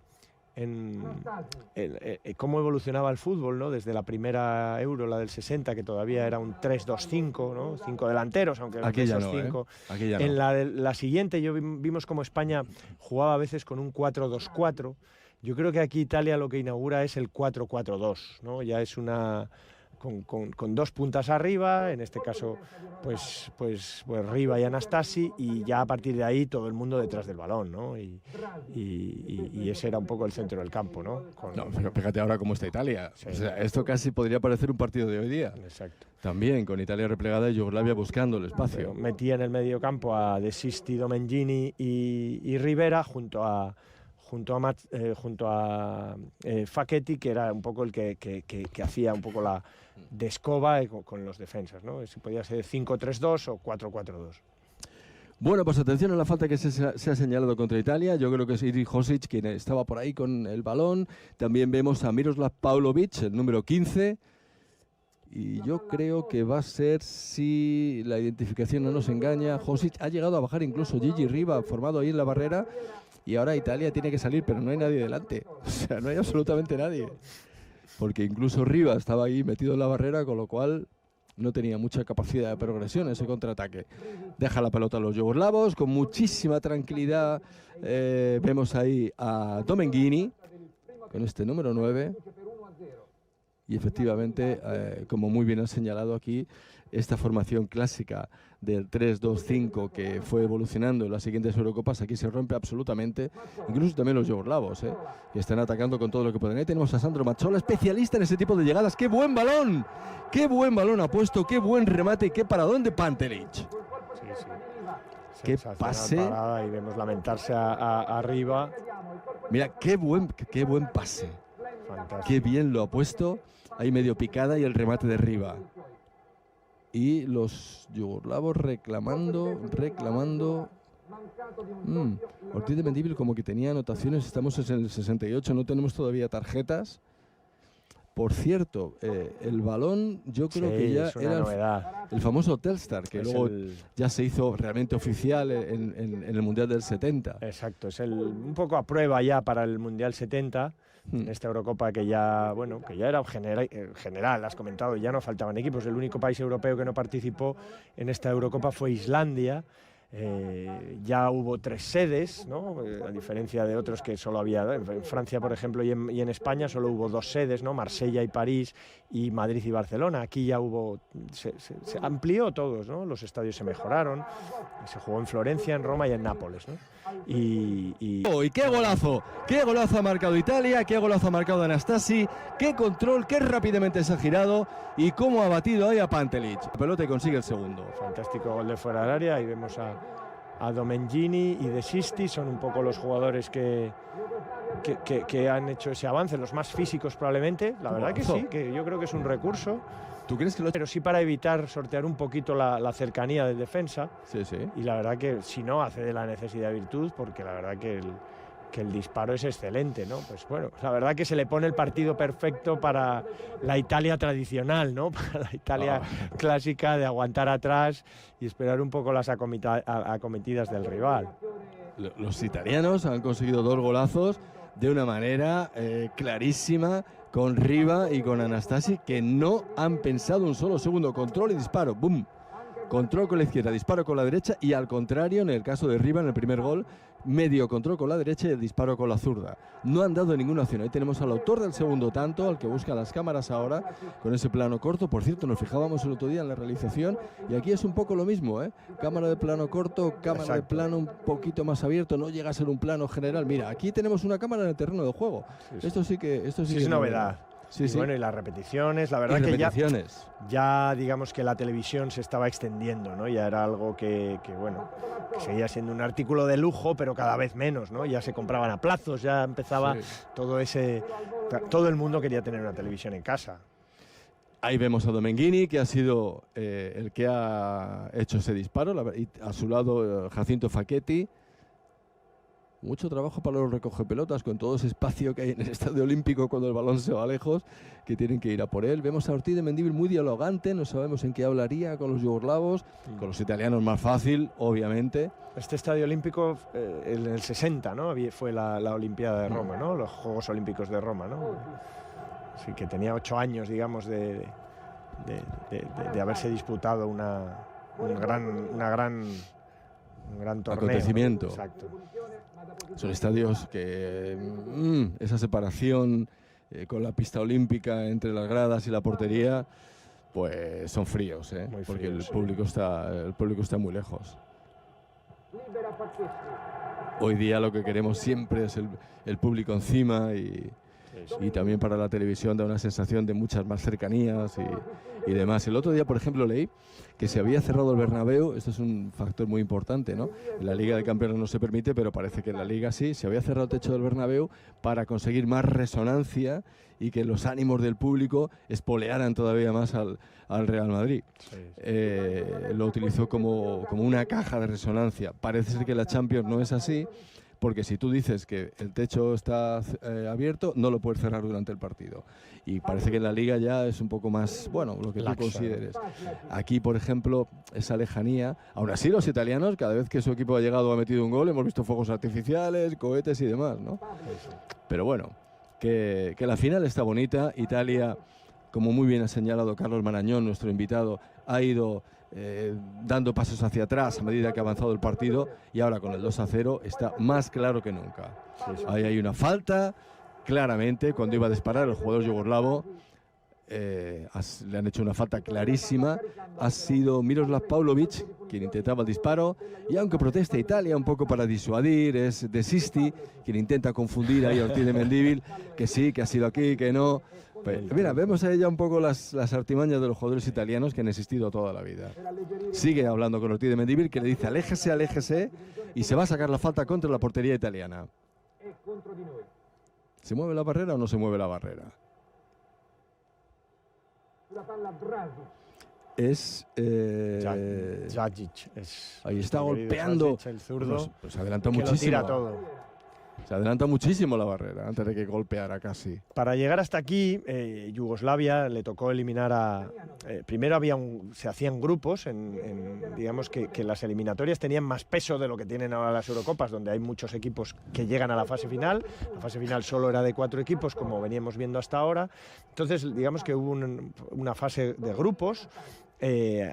S2: cómo evolucionaba el fútbol, ¿no? Desde la primera Euro, la del 60, que todavía era un 3-2-5, ¿no? 5 delanteros, aunque
S1: aquí ya no,
S2: 5.
S1: Aquí ya
S2: en la siguiente vimos como España jugaba a veces con un 4-2-4. Yo creo que aquí Italia lo que inaugura es el 4-4-2, ¿no? Ya es una con dos puntas arriba, en este caso pues Riva y Anastasi, y ya a partir de ahí todo el mundo detrás del balón, ¿no? Y ese era un poco el centro del campo, ¿no?
S1: Pero fíjate ahora cómo está Italia. Sí. O sea, esto casi podría parecer un partido de hoy día.
S2: Exacto.
S1: También con Italia replegada y Yugoslavia buscando el espacio.
S2: Pero metía en el medio campo a De Sisti, Domenghini y Rivera junto a Facchetti, que era un poco el que hacía un poco la de escoba con los defensas, ¿no? Si podía ser 5-3-2 o 4-4-2.
S1: Bueno, pues atención a la falta que se ha señalado contra Italia. Yo creo que es Iris Hosic quien estaba por ahí con el balón. También vemos a Miroslav Pavlović, el número 15. Y yo creo que va a ser, si la identificación no nos engaña, Hosic ha llegado a bajar incluso Gigi Riva, formado ahí en la barrera. Y ahora Italia tiene que salir, pero no hay nadie delante. O sea, no hay absolutamente nadie. Porque incluso Riva estaba ahí metido en la barrera, con lo cual no tenía mucha capacidad de progresión ese contraataque. Deja la pelota a los yugoslavos con muchísima tranquilidad. Vemos ahí a Domenghini, con este número 9. Y efectivamente, como muy bien has señalado aquí, esta formación clásica del 3-2-5 que fue evolucionando en las siguientes Eurocopas, aquí se rompe absolutamente, incluso también los yugoslavos, que están atacando con todo lo que pueden. Ahí tenemos a Sandro Mazzola, especialista en ese tipo de llegadas. ¡Qué buen balón! ¡Qué buen balón ha puesto! ¡Qué buen remate! ¡Qué paradón de Pantelic!
S2: Sí, sí.
S1: ¡Qué pase!
S2: Parada, y vemos lamentarse arriba.
S1: Mira, qué buen pase.
S2: Fantástico.
S1: Qué bien lo ha puesto. Ahí medio picada y el remate de arriba. Y los yugoslavos reclamando. Ortiz de Mendívil como que tenía anotaciones. Estamos en el 68, no tenemos todavía tarjetas. Por cierto, el balón yo creo que ya era el famoso Telstar, que luego ya se hizo realmente oficial en el Mundial del 70.
S2: Exacto, es un poco a prueba ya para el Mundial 70. En esta Eurocopa que ya era general, has comentado, ya no faltaban equipos. El único país europeo que no participó en esta Eurocopa fue Islandia. Ya hubo 3 sedes, ¿no? A diferencia de otros que solo había, en Francia, por ejemplo, y en España solo hubo 2 sedes, ¿no? Marsella y París, y Madrid y Barcelona. Aquí ya se amplió todos, ¿no? Los estadios se mejoraron, se jugó en Florencia, en Roma y en Nápoles, ¿no? Y
S1: qué golazo ha marcado Italia, qué golazo ha marcado Anastasi, qué control, qué rápidamente se ha girado y cómo ha batido ahí a Pantelic. La pelota y consigue el segundo.
S2: Fantástico gol de fuera del área. Y vemos a Domengini y De Sisti, son un poco los jugadores que han hecho ese avance, los más físicos probablemente. La verdad que sí, que yo creo que es un recurso.
S1: ¿Tú crees que
S2: Pero sí para evitar sortear un poquito la cercanía del defensa.
S1: Sí, sí.
S2: Y la verdad que si no, hace de la necesidad virtud, porque la verdad que el disparo es excelente, ¿no? Pues bueno, la verdad que se le pone el partido perfecto para la Italia tradicional, ¿no? Para la Italia clásica de aguantar atrás y esperar un poco las acometidas del rival.
S1: Los italianos han conseguido 2 golazos de una manera clarísima, con Riva y con Anastasi, que no han pensado un solo segundo. Control y disparo, ¡bum! Control con la izquierda, disparo con la derecha, y al contrario, en el caso de Riva, en el primer gol, medio control con la derecha y el disparo con la zurda. No han dado ninguna acción. Ahí tenemos al autor del segundo tanto, al que busca las cámaras ahora, con ese plano corto. Por cierto, nos fijábamos el otro día en la realización, y aquí es un poco lo mismo, ¿eh? Cámara de plano corto, cámara de plano un poquito más abierto, no llega a ser un plano general. Mira, aquí tenemos una cámara en el terreno de juego.
S2: Sí.
S1: Esto sí que
S2: es novedad.
S1: Sí, sí.
S2: Bueno, y las repeticiones, la verdad que ya digamos que la televisión se estaba extendiendo, ¿no? Ya era algo que seguía siendo un artículo de lujo, pero cada vez menos, ¿no? Ya se compraban a plazos, ya empezaba todo el mundo quería tener una televisión en casa.
S1: Ahí vemos a Domengini, que ha sido el que ha hecho ese disparo, y a su lado Jacinto Facchetti. Mucho trabajo para los recogepelotas, con todo ese espacio que hay en el Estadio Olímpico cuando el balón se va lejos, que tienen que ir a por él. Vemos a Ortiz de Mendívil muy dialogante, no sabemos en qué hablaría con los yugoslavos, con los italianos más fácil, obviamente.
S2: Este Estadio Olímpico en el 60, ¿no? Fue la Olimpiada de Roma, ¿no? Los Juegos Olímpicos de Roma, ¿no? Así que tenía 8 años, digamos, de haberse disputado un gran torneo.
S1: Acontecimiento.
S2: Exacto.
S1: Son estadios que esa separación con la pista olímpica entre las gradas y la portería, pues son fríos, porque el público está muy lejos. Hoy día lo que queremos siempre es el público encima, y también para la televisión da una sensación de muchas más cercanías y demás. El otro día, por ejemplo, leí que se había cerrado el Bernabéu. Esto es un factor muy importante, ¿no? En la Liga de Campeones no se permite, pero parece que en la Liga sí. Se había cerrado el techo del Bernabéu para conseguir más resonancia y que los ánimos del público espolearan todavía más al Real Madrid. Lo utilizó como una caja de resonancia. Parece ser que la Champions no es así, porque si tú dices que el techo está abierto, no lo puedes cerrar durante el partido. Y parece que en la Liga ya es un poco más, bueno, lo que tú consideres. Aquí, por ejemplo, esa lejanía. Aún así, los italianos, cada vez que su equipo ha llegado o ha metido un gol, hemos visto fuegos artificiales, cohetes y demás, ¿no? Pero bueno, que la final está bonita. Italia, como muy bien ha señalado Carlos Marañón, nuestro invitado, ha ido dando pasos hacia atrás a medida que ha avanzado el partido, y ahora con el 2-0 está más claro que nunca. Ahí hay una falta claramente cuando iba a disparar el jugador yugoslavo. Le han hecho una falta clarísima. Ha sido Miroslav Pavlović quien intentaba el disparo, y aunque protesta Italia un poco para disuadir, es De Sisti quien intenta confundir ahí a Ortiz de Mendívil, que sí, que ha sido aquí, que no. Pues, mira, vemos ahí ya un poco las artimañas de los jugadores italianos que han existido toda la vida. Sigue hablando con Ortiz de Mendívil, que le dice aléjese, aléjese, y se va a sacar la falta contra la portería italiana. ¿Se mueve la barrera o no se mueve la barrera? Es
S2: Djadjic.
S1: Ahí está golpeando.
S2: Djadjic, el zurdo,
S1: pues adelanta
S2: que
S1: muchísimo.
S2: lo tira todo.
S1: Se adelanta muchísimo la barrera antes de que golpeara casi.
S2: Para llegar hasta aquí, Yugoslavia le tocó eliminar a... primero se hacían grupos, digamos que las eliminatorias tenían más peso de lo que tienen ahora las Eurocopas, donde hay muchos equipos que llegan a la fase final. La fase final solo era de 4 equipos, como veníamos viendo hasta ahora. Entonces, digamos que hubo una fase de grupos.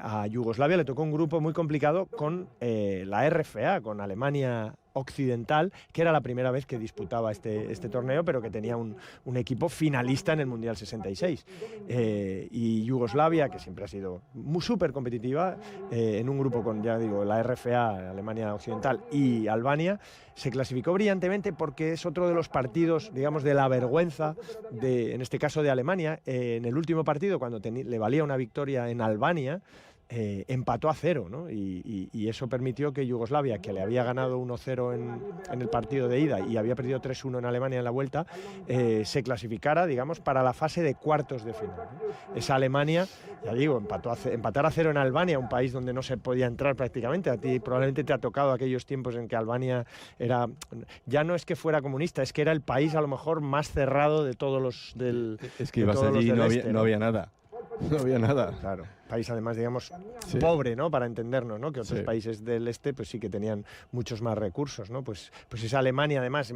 S2: A Yugoslavia le tocó un grupo muy complicado con la RFA, con Alemania Occidental, que era la primera vez que disputaba este torneo, pero que tenía un equipo finalista en el Mundial 66. Y Yugoslavia, que siempre ha sido súper competitiva, en un grupo con, ya digo, la RFA, Alemania Occidental y Albania, se clasificó brillantemente porque es otro de los partidos, digamos, de la vergüenza, en este caso de Alemania. En el último partido, cuando le valía una victoria en Albania, empató a 0, ¿no? Y eso permitió que Yugoslavia, que le había ganado 1-0 en el partido de ida y había perdido 3-1 en Alemania en la vuelta, se clasificara, digamos, para la fase de cuartos de final, ¿no? Esa Alemania, ya digo, empatar a 0 en Albania, un país donde no se podía entrar prácticamente. A ti probablemente te ha tocado aquellos tiempos en que Albania ya no es que fuera comunista, es que era el país a lo mejor más cerrado de todos los del
S1: Es que ibas allí y no había nada. No había nada.
S2: Claro, país además, digamos,
S1: sí,
S2: pobre, ¿no? Para entendernos, ¿no? Que otros
S1: sí,
S2: países del este, pues sí que tenían muchos más recursos, ¿no? Pues esa Alemania, además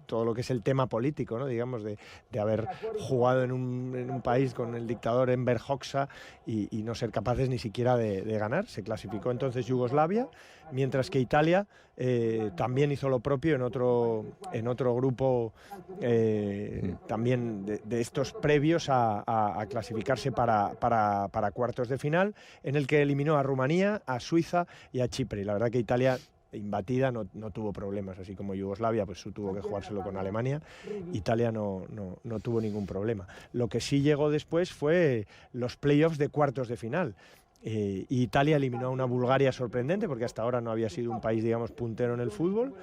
S2: todo lo que es el tema político, ¿no? Digamos, de haber jugado en un país con el dictador Enver Hoxha y no ser capaces ni siquiera de ganar. Se clasificó entonces Yugoslavia, mientras que Italia también hizo lo propio en otro grupo también de estos previos a clasificarse para cuartos de final, en el que eliminó a Rumanía, a Suiza y a Chipre. Y la verdad que Italia, imbatida, no tuvo problemas, así como Yugoslavia pues tuvo que jugárselo con Alemania. Italia no tuvo ningún problema. Lo que sí llegó después fue los playoffs de cuartos de final. Y Italia eliminó a una Bulgaria sorprendente, porque hasta ahora no había sido un país, digamos, puntero en el fútbol.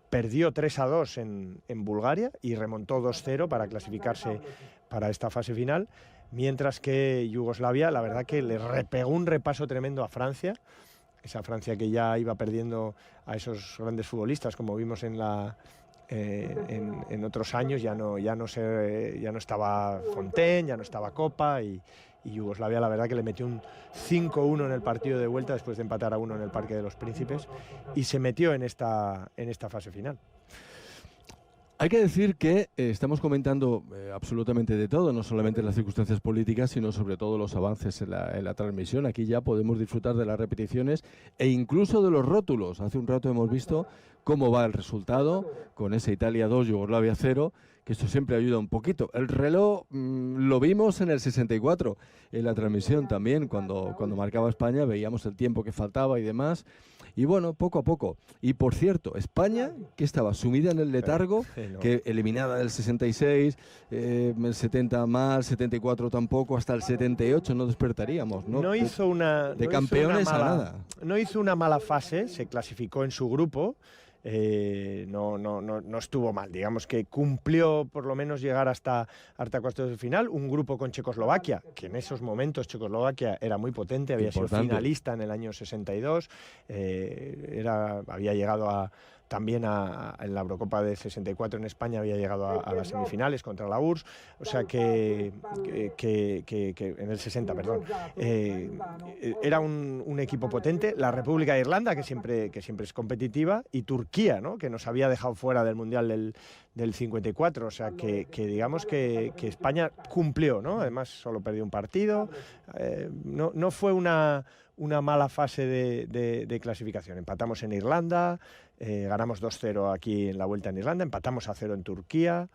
S2: Perdió 3-2 en Bulgaria y remontó 2-0 para clasificarse para esta fase final, mientras que Yugoslavia, la verdad que le pegó un repaso tremendo a Francia, esa Francia que ya iba perdiendo a esos grandes futbolistas, como vimos en otros años. Ya no estaba Fontaine, ya no estaba Copa, y Yugoslavia, la verdad que le metió un 5-1 en el partido de vuelta después de empatar a 1 en el Parque de los Príncipes, y se metió en esta fase final.
S1: Hay que decir que estamos comentando absolutamente de todo, no solamente las circunstancias políticas, sino sobre todo los avances en la transmisión. Aquí ya podemos disfrutar de las repeticiones e incluso de los rótulos. Hace un rato hemos visto cómo va el resultado con ese Italia 2, Yugoslavia 0, que esto siempre ayuda un poquito. El reloj lo vimos en el 64, en la transmisión también, cuando marcaba España, veíamos el tiempo que faltaba y demás. Y bueno, poco a poco. Y por cierto, España, que estaba sumida en el letargo, que eliminada del 66, el 70 mal, 74 tampoco, hasta el 78 no despertaríamos, ¿no?
S2: No hizo
S1: de campeones a nada.
S2: No hizo una mala fase, se clasificó en su grupo. No estuvo mal, digamos que cumplió por lo menos llegar hasta cuartos de final. Un grupo con Checoslovaquia, que en esos momentos Checoslovaquia era muy potente, había sido finalista en el año 62, había llegado también en la Eurocopa de 64 en España, había llegado a las semifinales contra la URSS, o sea que en el 60, perdón. Era un equipo potente. La República de Irlanda, que siempre es competitiva, y Turquía, ¿no? Que nos había dejado fuera del Mundial del 54, o sea que digamos que España cumplió, ¿no? Además solo perdió un partido, no fue una mala fase de clasificación. Empatamos en Irlanda, ganamos 2-0 aquí en la Vuelta en Irlanda, empatamos a 0 en Turquía,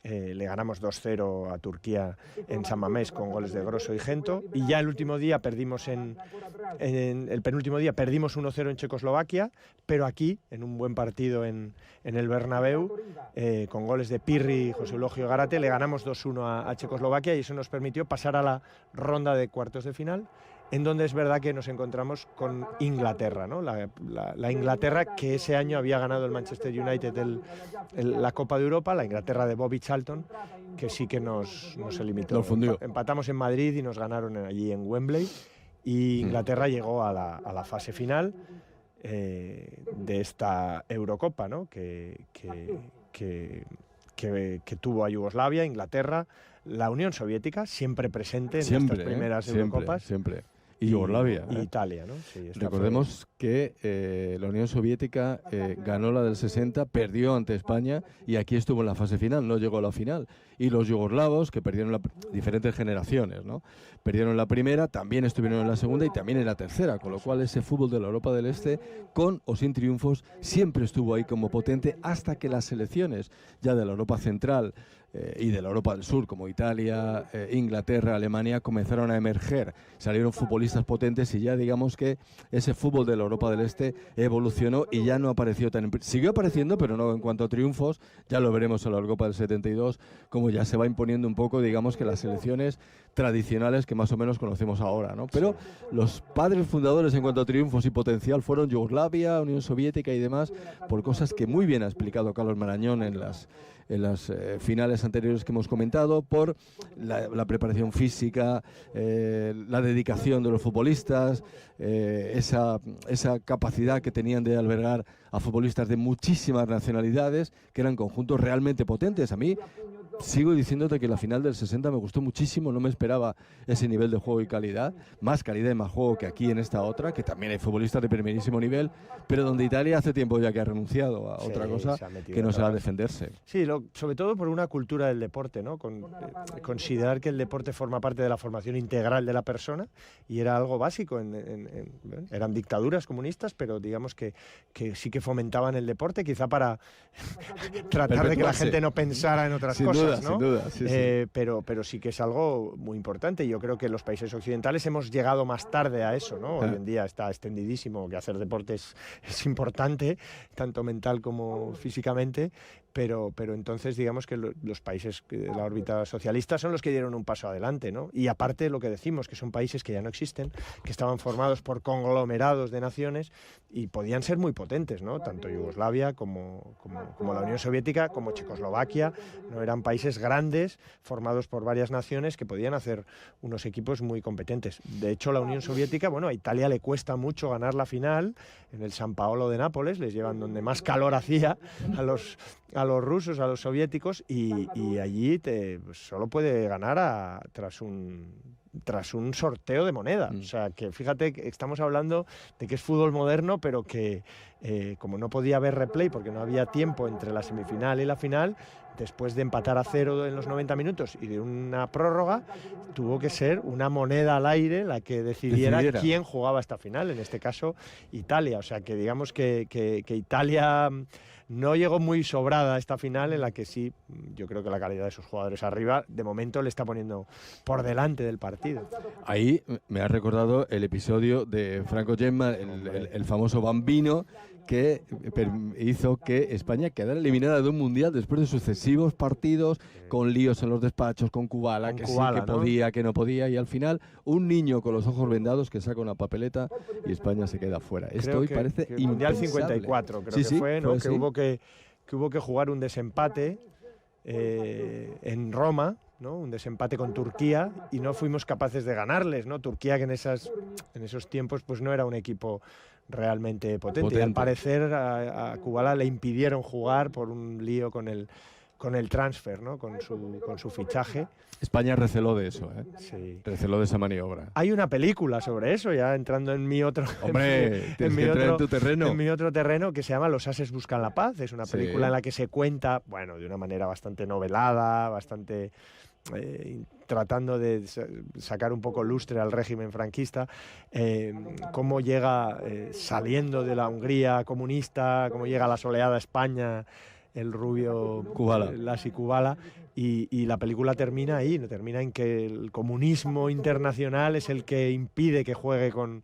S2: le ganamos 2-0 a Turquía en San Mamés con goles de Grosso y Gento, y ya el último día perdimos el penúltimo día perdimos 1-0 en Checoslovaquia, pero aquí, en un buen partido en el Bernabéu, con goles de Pirri y José Eulogio Garate, le ganamos 2-1 a Checoslovaquia, y eso nos permitió pasar a la ronda de cuartos de final, en donde es verdad que nos encontramos con Inglaterra, ¿no? La Inglaterra que ese año había ganado el Manchester United la Copa de Europa, la Inglaterra de Bobby Charlton, que sí que nos limitó.
S1: Nos fundió.
S2: Empatamos en Madrid y nos ganaron allí en Wembley, y Inglaterra llegó a la fase final de esta Eurocopa, ¿no? que tuvo a Yugoslavia, Inglaterra, la Unión Soviética, siempre presente en estas primeras Eurocopas.
S1: Siempre. Y Yugoslavia.
S2: Y Italia, ¿no? Sí,
S1: recordemos que la Unión Soviética ganó la del 60, perdió ante España, y aquí estuvo en la fase final, no llegó a la final. Y los yugoslavos, que perdieron diferentes generaciones, ¿no? Perdieron la primera, también estuvieron en la segunda y también en la tercera, con lo cual ese fútbol de la Europa del Este, con o sin triunfos, siempre estuvo ahí como potente, hasta que las selecciones ya de la Europa Central y de la Europa del Sur, como Italia, Inglaterra, Alemania, comenzaron a emerger. Salieron futbolistas potentes, y ya digamos que ese fútbol de la Europa del Este evolucionó y ya no apareció tan... Siguió apareciendo, pero no en cuanto a triunfos. Ya lo veremos en la Eurocopa del 72, como ya se va imponiendo un poco, digamos, que las selecciones tradicionales que más o menos conocemos ahora, ¿no? Pero los padres fundadores en cuanto a triunfos y potencial fueron Yugoslavia, Unión Soviética y demás, por cosas que muy bien ha explicado Carlos Marañón en las finales anteriores que hemos comentado, por la preparación física, la dedicación de los futbolistas, esa capacidad que tenían de albergar a futbolistas de muchísimas nacionalidades, que eran conjuntos realmente potentes. A mí sigo diciéndote que la final del 60 me gustó muchísimo, no me esperaba ese nivel de juego y calidad, más calidad y más juego que aquí en esta otra, que también hay futbolistas de primerísimo nivel, pero donde Italia hace tiempo ya que ha renunciado a otra cosa que no será defenderse.
S2: Sí, sobre todo por una cultura del deporte, ¿no? Considerar que el deporte forma parte de la formación integral de la persona, y era algo básico. Eran dictaduras comunistas, pero digamos que sí que fomentaban el deporte, quizá para tratar de que la gente no pensara en otras cosas.
S1: Sin duda, sí.
S2: Pero sí que es algo muy importante. Yo creo que los países occidentales hemos llegado más tarde a eso, ¿no? Hoy en día está extendidísimo que hacer deporte es importante, tanto mental como físicamente, pero entonces digamos que los países de la órbita socialista son los que dieron un paso adelante, ¿no? Y aparte lo que decimos, que son países que ya no existen, que estaban formados por conglomerados de naciones y podían ser muy potentes, ¿no? Tanto Yugoslavia como la Unión Soviética, como Checoslovaquia, no eran países grandes formados por varias naciones que podían hacer unos equipos muy competentes. De hecho, la Unión Soviética, bueno, a Italia le cuesta mucho ganar la final en el San Paolo de Nápoles, les llevan donde más calor hacía a los rusos, a los soviéticos, y allí solo puede ganar tras un sorteo de moneda. O sea, que fíjate que estamos hablando de que es fútbol moderno, pero que como no podía haber replay porque no había tiempo entre la semifinal y la final, después de empatar a 0 en los 90 minutos y de una prórroga, tuvo que ser una moneda al aire la que decidiera quién jugaba esta final, en este caso Italia. O sea, que digamos que Italia no llegó muy sobrada a esta final, en la que sí, yo creo que la calidad de sus jugadores arriba, de momento le está poniendo por delante del partido.
S1: Ahí me ha recordado el episodio de Franco Gemma, el famoso Bambino, que hizo que España quedara eliminada de un mundial después de sucesivos partidos, con líos en los despachos, con Kubala, que podía, que no podía, y al final un niño con los ojos vendados que saca una papeleta y España se queda fuera. Esto hoy parece impensable.
S2: Mundial 54 creo que fue, ¿no? Que hubo que jugar un desempate en Roma, ¿no? Un desempate con Turquía, y no fuimos capaces de ganarles, ¿no? Turquía, que en esos tiempos pues no era un equipo realmente potente. Y al parecer a Kubala le impidieron jugar por un lío con con el transfer, ¿no? Con su fichaje.
S1: España receló de eso, ¿eh?
S2: Sí.
S1: Receló de esa maniobra.
S2: Hay una película sobre eso, ya entrando en mi otro...
S1: Hombre, tienes que entrar en tu terreno.
S2: En mi otro terreno, que se llama Los ases buscan la paz. Es una película en la que se cuenta, bueno, de una manera bastante novelada, bastante... tratando de sacar un poco lustre al régimen franquista, cómo llega saliendo de la Hungría comunista, cómo llega la soleada España, el rubio Lasi Kubala, y la película termina ahí, ¿no? Termina en que el comunismo internacional es el que impide que juegue con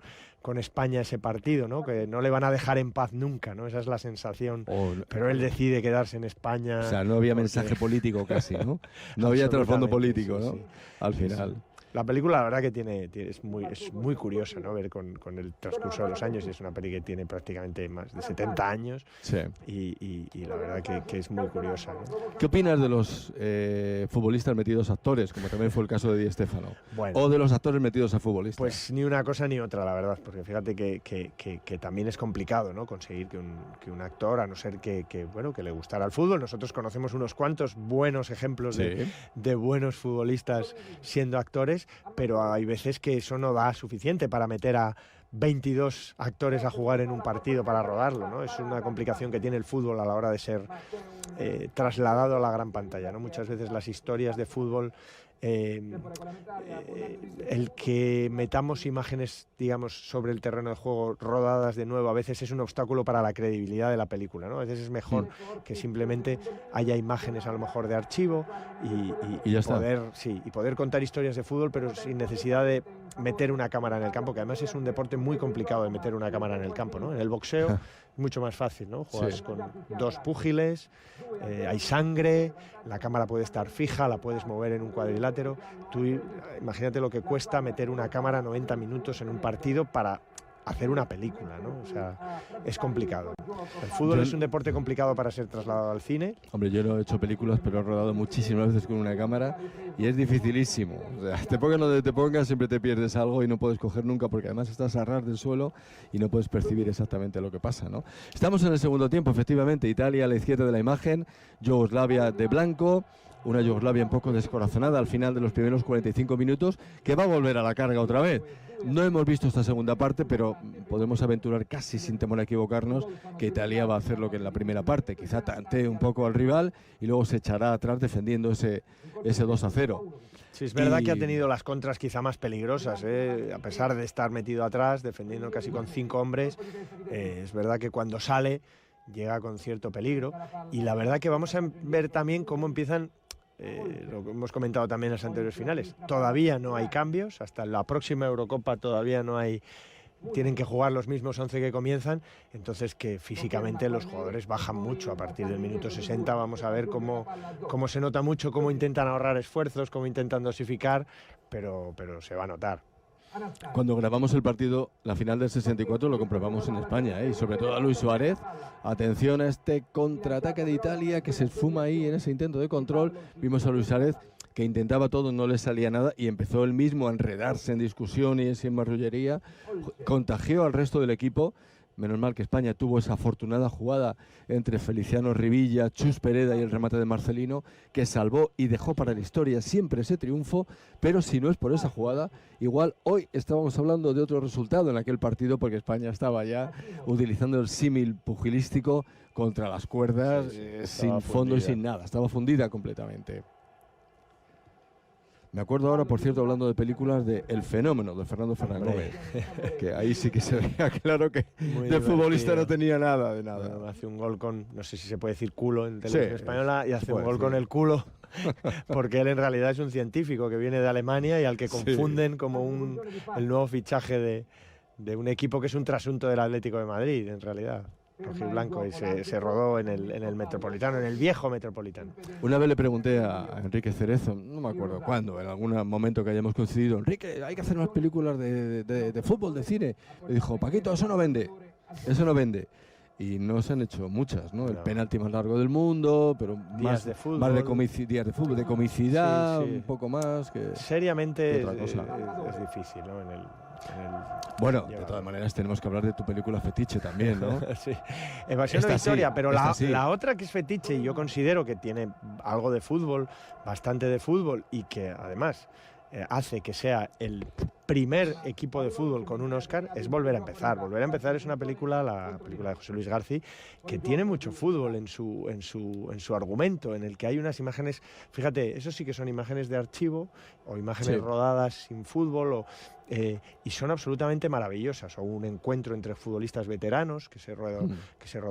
S2: España ese partido, ¿no? Que no le van a dejar en paz nunca, ¿no? Esa es la sensación. Pero él decide quedarse en España.
S1: O sea, no había mensaje político casi, ¿no? No había trasfondo político, ¿no? Sí. Al final.
S2: Sí. La película, la verdad, que es muy curiosa, ¿no? Ver con el transcurso de los años. Y es una peli que tiene prácticamente más de 70 años.
S1: Sí.
S2: Y la verdad que es muy curiosa, ¿no?
S1: ¿Qué opinas de los futbolistas metidos a actores, como también fue el caso de Di Stéfano? Bueno, o de los actores metidos a futbolistas.
S2: Pues ni una cosa ni otra, la verdad. Porque fíjate que también es complicado, ¿no? Conseguir que un actor, a no ser que le gustara el fútbol. Nosotros conocemos unos cuantos buenos ejemplos de buenos futbolistas siendo actores, pero hay veces que eso no da suficiente para meter a 22 actores a jugar en un partido para rodarlo, ¿no? Es una complicación que tiene el fútbol a la hora de ser trasladado a la gran pantalla, ¿no? Muchas veces las historias de fútbol, el que metamos imágenes, digamos, sobre el terreno de juego rodadas de nuevo, a veces es un obstáculo para la credibilidad de la película, ¿no? A veces es mejor que simplemente haya imágenes a lo mejor de archivo y poder contar historias de fútbol, pero sin necesidad de meter una cámara en el campo, que además es un deporte muy complicado de meter una cámara en el campo, ¿no? En el boxeo es mucho más fácil, ¿no? Juegas con dos púgiles, hay sangre, la cámara puede estar fija, la puedes mover en un cuadrilátero. Tú imagínate lo que cuesta meter una cámara 90 minutos en un partido para hacer una película, ¿no? O sea, es complicado. El fútbol es un deporte complicado para ser trasladado al cine.
S1: Hombre, yo no he hecho películas, pero he rodado muchísimas veces con una cámara y es dificilísimo. O sea, te pongas donde te pongas, siempre te pierdes algo y no puedes coger nunca, porque además estás a ras del suelo y no puedes percibir exactamente lo que pasa, ¿no? Estamos en el segundo tiempo, efectivamente. Italia a la izquierda de la imagen, Yugoslavia de blanco. Una Yugoslavia un poco descorazonada al final de los primeros 45 minutos, que va a volver a la carga otra vez. No hemos visto esta segunda parte, pero podemos aventurar casi sin temor a equivocarnos que Italia va a hacer lo que en la primera parte. Quizá tantee un poco al rival y luego se echará atrás defendiendo ese 2-0.
S2: Sí, es verdad que ha tenido las contras quizá más peligrosas, ¿eh? A pesar de estar metido atrás, defendiendo casi con 5 hombres. Es verdad que cuando sale llega con cierto peligro. Y la verdad que vamos a ver también cómo empiezan... lo que hemos comentado también en las anteriores finales, todavía no hay cambios, hasta la próxima Eurocopa todavía no hay, tienen que jugar los mismos 11 que comienzan, entonces que físicamente los jugadores bajan mucho a partir del minuto 60, vamos a ver cómo se nota mucho, cómo intentan ahorrar esfuerzos, cómo intentan dosificar, pero se va a notar.
S1: Cuando grabamos el partido, la final del 64, lo comprobamos en España, y sobre todo a Luis Suárez. Atención a este contraataque de Italia que se esfuma ahí en ese intento de control. Vimos a Luis Suárez que intentaba todo, no le salía nada y empezó él mismo a enredarse en discusiones y en marrullería. Contagió al resto del equipo. Menos mal que España tuvo esa afortunada jugada entre Feliciano Rivilla, Chus Pereda y el remate de Marcelino, que salvó y dejó para la historia siempre ese triunfo, pero si no es por esa jugada, igual hoy estábamos hablando de otro resultado en aquel partido, porque España estaba ya utilizando el símil pugilístico contra las cuerdas, sin fondo y sin nada, estaba fundida completamente. Me acuerdo ahora, por cierto, hablando de películas, de El Fenómeno, de Fernando Fernández Gómez, que ahí sí que se veía claro que de futbolista no tenía nada de nada.
S2: Bueno, hace un gol con, no sé si se puede decir culo en televisión española, y hace un gol con el culo, porque él en realidad es un científico que viene de Alemania y al que confunden como el nuevo fichaje de un equipo que es un trasunto del Atlético de Madrid, en realidad. Rojiblanco, y se rodó en el Metropolitano, en el viejo Metropolitano.
S1: Una vez le pregunté a Enrique Cerezo, no me acuerdo cuándo, en algún momento que hayamos coincidido, Enrique, hay que hacer más películas de fútbol, de cine. Me dijo, Paquito, eso no vende, eso no vende. Y no se han hecho muchas, ¿no? El penalti más largo del mundo, pero más de días de fútbol, de comicidad, un poco más. Que
S2: seriamente
S1: otra cosa.
S2: Es difícil, ¿no?
S1: Bueno, de todas maneras tenemos que hablar de tu película fetiche también, ¿no?
S2: Sí, Evasión o
S1: Esta
S2: Victoria,
S1: sí,
S2: pero
S1: esta sí.
S2: la otra que es fetiche y yo considero que tiene algo de fútbol, bastante de fútbol y que además hace que sea el primer equipo de fútbol con un Oscar, es Volver a empezar. Volver a empezar es una película, la película de José Luis García, que tiene mucho fútbol en su argumento, en el que hay unas imágenes, fíjate, eso sí que son imágenes de archivo o imágenes rodadas sin fútbol y son absolutamente maravillosas, o un encuentro entre futbolistas veteranos que se rodó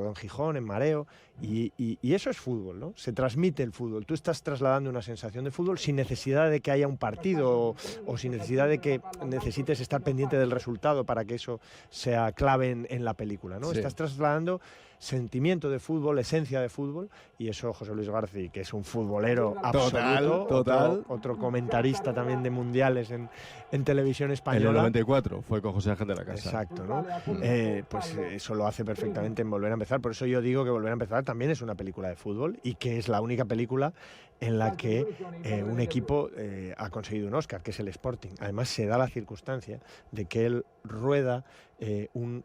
S2: en Gijón, en Mareo, y eso es fútbol, ¿no? Se transmite el fútbol, tú estás trasladando una sensación de fútbol sin necesidad de que haya un partido o sin necesidad de que necesites estar pendiente del resultado para que eso sea clave en la película, ¿no?
S1: Sí.
S2: Estás trasladando sentimiento de fútbol, esencia de fútbol, y eso José Luis García, que es un futbolero absoluto,
S1: total.
S2: Otro comentarista también de mundiales en televisión española.
S1: En el 94 fue con José Ángel de la Casa.
S2: Exacto, ¿no? Pues eso lo hace perfectamente en Volver a empezar, por eso yo digo que Volver a empezar también es una película de fútbol y que es la única película en la que un equipo ha conseguido un Oscar, que es el Sporting. Además se da la circunstancia de que él rueda un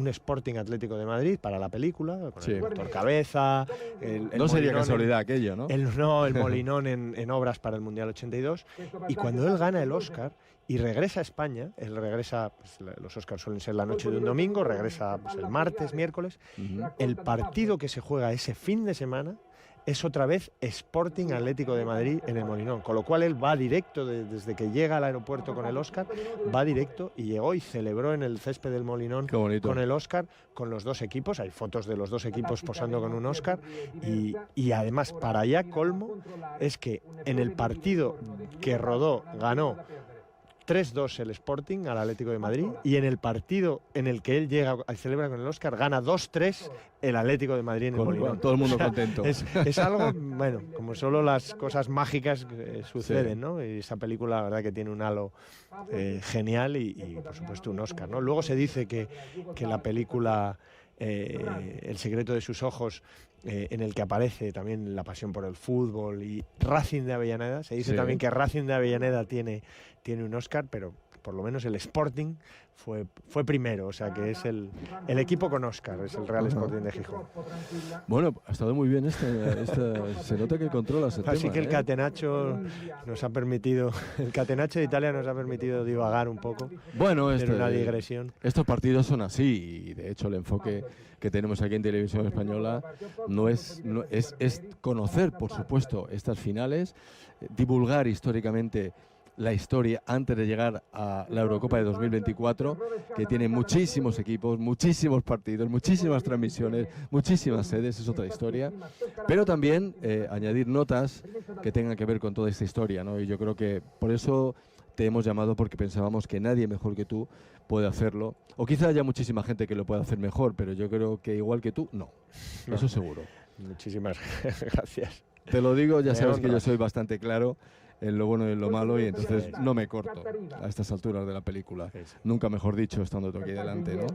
S2: Sporting Atlético de Madrid para la película, con el doctor Cabeza, el
S1: no sería
S2: Molinón
S1: casualidad aquello, ¿no?
S2: el Molinón en obras para el Mundial 82, y cuando él gana el Oscar y regresa a España, él regresa, pues, los Oscars suelen ser la noche de un domingo, regresa pues, el martes, miércoles, el partido que se juega ese fin de semana es otra vez Sporting Atlético de Madrid en el Molinón, con lo cual él va directo, desde que llega al aeropuerto con el Oscar, va directo y llegó y celebró en el césped del Molinón con el Oscar, con los dos equipos, hay fotos de los dos equipos posando con un Oscar, y además, para allá colmo, es que en el partido que rodó, ganó 3-2 el Sporting al Atlético de Madrid, y en el partido en el que él llega y celebra con el Oscar, gana 2-3 el Atlético de Madrid en el Molinón.
S1: Todo el mundo contento.
S2: Es algo, bueno, como solo las cosas mágicas suceden, ¿no? Y esa película, la verdad, que tiene un halo genial y, por supuesto, un Oscar, ¿no? Luego se dice que la película El secreto de sus ojos, en el que aparece también la pasión por el fútbol, y Racing de Avellaneda, se dice también que Racing de Avellaneda tiene un Oscar, pero por lo menos el Sporting fue primero, o sea que es el equipo con Oscar, es el Real Sporting de Gijón.
S1: Bueno, ha estado muy bien se nota que controlas el tema.
S2: Así que el catenaccio nos ha permitido, el catenaccio de Italia nos ha permitido divagar un poco,
S1: bueno,
S2: una digresión.
S1: Estos partidos son así, y de hecho el enfoque que tenemos aquí en Televisión Española es conocer, por supuesto, estas finales, divulgar históricamente la historia antes de llegar a la Eurocopa de 2024, que tiene muchísimos equipos, muchísimos partidos, muchísimas transmisiones, muchísimas sedes, es otra historia, pero también añadir notas que tengan que ver con toda esta historia, ¿no? Y yo creo que por eso te hemos llamado, porque pensábamos que nadie mejor que tú puede hacerlo, o quizá haya muchísima gente que lo pueda hacer mejor, pero yo creo que igual que tú, no. Eso seguro.
S2: Muchísimas gracias.
S1: Te lo digo, ya sabes que yo soy bastante claro en lo bueno y en lo malo, y entonces no me corto a estas alturas de la película. Nunca mejor dicho, estando tú aquí delante, ¿no?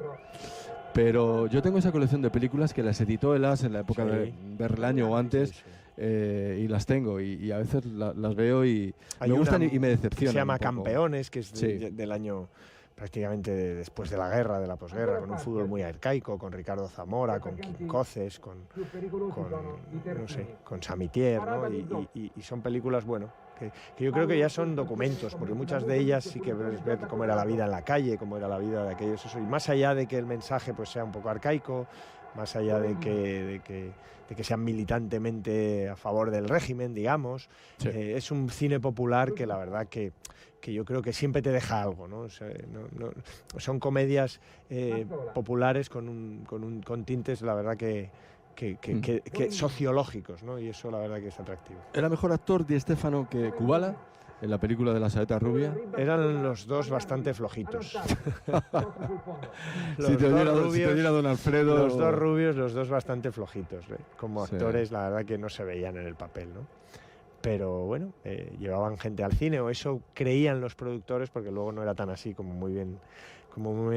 S1: Pero yo tengo esa colección de películas que las editó el As en la época de Berlaño o antes, y las tengo, y a veces las veo y me gustan y me decepcionan.
S2: Se llama Campeones, que es del año prácticamente después de la guerra, de la posguerra, con un fútbol muy arcaico, con Ricardo Zamora, con Quincoces, con Samitier, ¿no? Y son películas, bueno, que yo creo que ya son documentos, porque muchas de ellas sí que ves ver cómo era la vida en la calle, cómo era la vida de aquellos, eso, y más allá de que el mensaje pues sea un poco arcaico, más allá de que sean militantemente a favor del régimen, digamos, es un cine popular que la verdad que yo creo que siempre te deja algo, ¿no? O sea, son comedias populares con tintes, la verdad que sociológicos, ¿no? Y eso la verdad que es atractivo.
S1: ¿Era mejor actor Di Stéfano que Kubala en la película de La Saeta Rubia?
S2: Eran los dos bastante flojitos.
S1: Si te diera Don Alfredo...
S2: Los dos rubios, los dos bastante flojitos, ¿eh? Como actores, la verdad que no se veían en el papel, ¿no? Pero bueno, llevaban gente al cine, o eso creían los productores, porque luego no era tan así, como muy bien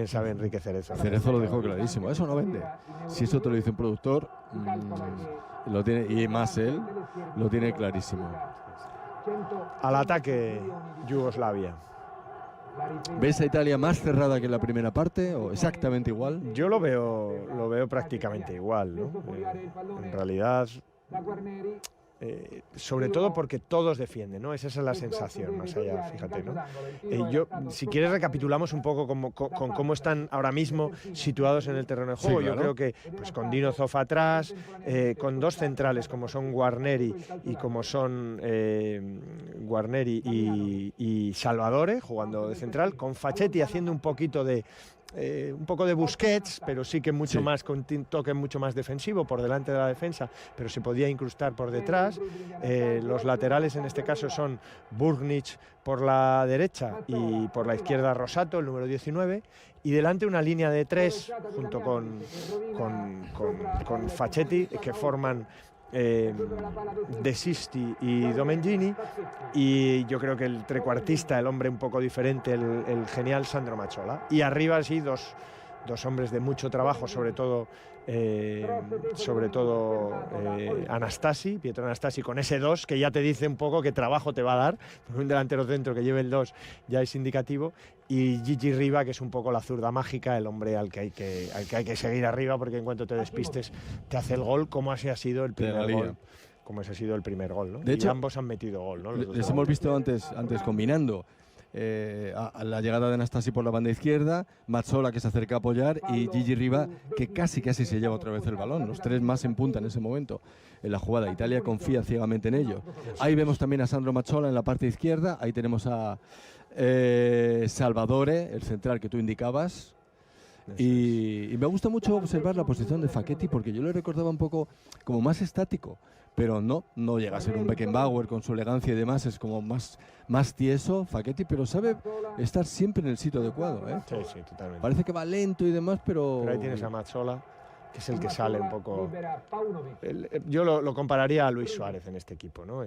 S2: sabe Enrique Cerezo.
S1: Cerezo lo dijo clarísimo, eso no vende. Si eso te lo dice un productor, lo tiene, y más él, lo tiene clarísimo.
S2: Al ataque, Yugoslavia.
S1: ¿Ves a Italia más cerrada que en la primera parte o exactamente igual?
S2: Yo lo veo prácticamente igual, ¿no? En realidad, sobre todo porque todos defienden, ¿no? Esa es la sensación, más allá, fíjate, ¿no? Si quieres recapitulamos un poco con cómo están ahora mismo situados en el terreno de juego.
S1: Sí, claro.
S2: Yo creo que pues, con Dino Zoff atrás, con dos centrales como son Guarneri y como son Guarneri y Salvadore jugando de central, con Facchetti haciendo un poco de Busquets, pero sí que mucho más, con un toque mucho más defensivo por delante de la defensa, pero se podía incrustar por detrás. Los laterales en este caso son Burgnich por la derecha y por la izquierda Rosato, el número 19, y delante una línea de 3 junto con Facchetti que forman De Sisti y Domengini, y yo creo que el trecuartista, el hombre un poco diferente, el genial Sandro Mazzola, y arriba sí dos hombres de mucho trabajo, sobre todo Anastasi, Pietro Anastasi, con ese 2 que ya te dice un poco qué trabajo te va a dar, un delantero centro que lleve el 2 ya es indicativo, y Gigi Riva, que es un poco la zurda mágica, el hombre al que hay que seguir arriba, porque en cuanto te despistes te hace el gol, como así ha sido el primer gol. Como ese ha sido el primer gol, ¿no?
S1: De hecho,
S2: ambos han metido gol, ¿no?
S1: Les hemos visto antes combinando. A la llegada de Anastasi por la banda izquierda, Mazzola que se acerca a apoyar y Gigi Riva que casi se lleva otra vez el balón. Los tres más en punta en ese momento en la jugada. Italia confía ciegamente en ello. Ahí vemos también a Sandro Mazzola en la parte izquierda. Ahí tenemos a Salvadore, el central que tú indicabas. Y me gusta mucho observar la posición de Facchetti, porque yo le recordaba un poco como más estático, pero no llega a ser un Beckenbauer con su elegancia y demás, es como más tieso Facchetti, pero sabe estar siempre en el sitio adecuado, ¿eh?
S2: Sí, totalmente.
S1: Parece que va lento y demás, pero
S2: ahí tienes a Mazzola, que es el que sale un poco. Yo lo compararía a Luis Suárez en este equipo, ¿no?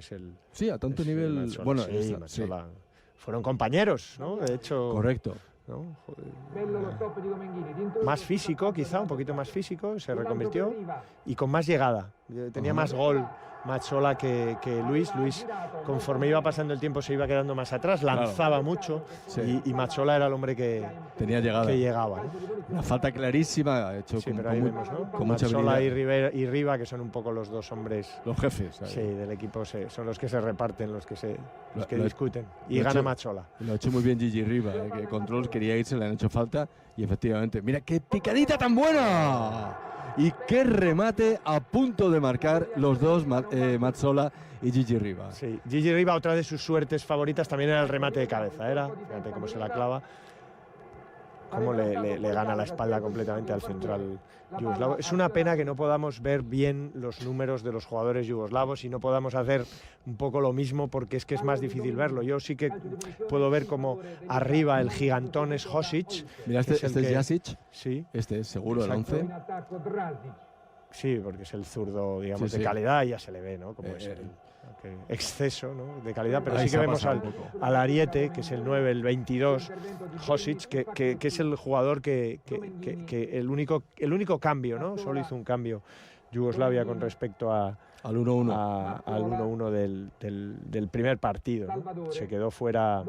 S1: Sí, a tanto nivel.
S2: Mazzola,
S1: bueno,
S2: Mazzola. Fueron compañeros, ¿no? De hecho.
S1: Correcto.
S2: ¿No? Más físico, quizá, un poquito más físico, se reconvirtió, y con más llegada. Tenía más gol Mazzola que Luis. Luis, conforme iba pasando el tiempo, se iba quedando más atrás, lanzaba mucho, y Mazzola era el hombre que
S1: tenía llegada.
S2: Que llegaba, ¿no?
S1: Una falta clarísima, hecho
S2: pero ahí vemos, ¿no?
S1: Con mucha
S2: Mazzola y Riva, que son un poco los dos hombres,
S1: los jefes
S2: del equipo, son los que se reparten, los que discuten, y gana Mazzola.
S1: Lo ha hecho muy bien Gigi Riva, que control quería irse, le han hecho falta, y efectivamente, mira qué picadita tan buena. Y qué remate a punto de marcar los dos, Mazzola y Gigi Riva.
S2: Sí, Gigi Riva, otra de sus suertes favoritas también era el remate de cabeza. Fíjate cómo se la clava, cómo le gana la espalda completamente al central yugoslavo. Es una pena que no podamos ver bien los números de los jugadores yugoslavos y no podamos hacer un poco lo mismo, porque es que es más difícil verlo. Yo sí que puedo ver como arriba el gigantón es Hosic.
S1: Mira, este es Jasic.
S2: Sí.
S1: Este es seguro el 11.
S2: Sí, porque es el zurdo, digamos, de calidad, y ya se le ve, ¿no? Como es el exceso, ¿no? De calidad, pero sí que vemos al Ariete, que es el 9, el 22, Hosic, que es el jugador que el único cambio, ¿no? Solo hizo un cambio Yugoslavia con respecto al 1-1 del primer partido, ¿no? Se quedó fuera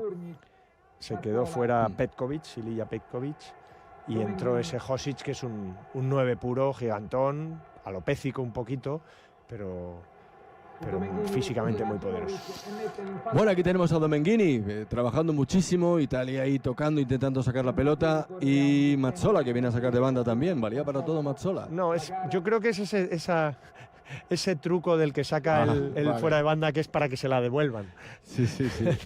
S2: Petkovic, Ilija Petkovic, y entró ese Hosic, que es un 9 puro, gigantón, alopécico un poquito, pero físicamente muy poderoso.
S1: Bueno, aquí tenemos a Domengini trabajando muchísimo, Italia ahí tocando, intentando sacar la pelota, y Mazzola, que viene a sacar de banda también. Valía para todo Mazzola.
S2: No, yo creo que es ese truco del que saca el fuera de banda, que es para que se la devuelvan.
S1: Sí.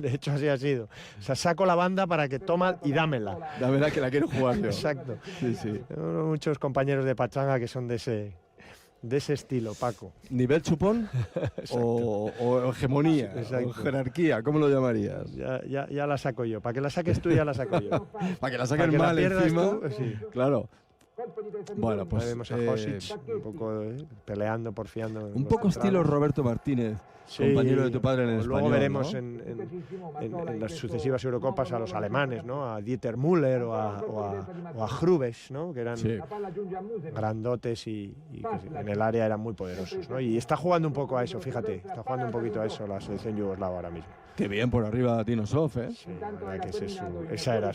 S2: De hecho, así ha sido. O sea, saco la banda para que toma y dámela.
S1: Dámela, que la quiero jugar yo.
S2: Exacto.
S1: Sí.
S2: Tengo muchos compañeros de pachanga que son de ese estilo, Paco.
S1: ¿Nivel chupón? o hegemonía, o jerarquía, ¿cómo lo llamarías?
S2: Ya la saco yo. Para que la saques tú, ya la saco yo.
S1: Para que la saques mal encima.
S2: Tú, sí.
S1: Claro. Bueno, pues
S2: Ahí vemos a Hosic un poco peleando, porfiando.
S1: un poco estilo Roberto Martínez,
S2: Sí,
S1: compañero de tu padre en el
S2: luego
S1: español,
S2: veremos
S1: ¿no?
S2: en las sucesivas Eurocopas a los alemanes, ¿no? A Dieter Müller o a Hrubes, ¿no? Que eran
S1: Sí.
S2: grandotes y que en el área eran muy poderosos, ¿no? Y está jugando un poco a eso, fíjate, está jugando un poquito a eso la selección yugoslava ahora mismo.
S1: Qué bien por arriba Dinosov, ¿eh?
S2: Sí, la verdad que esa era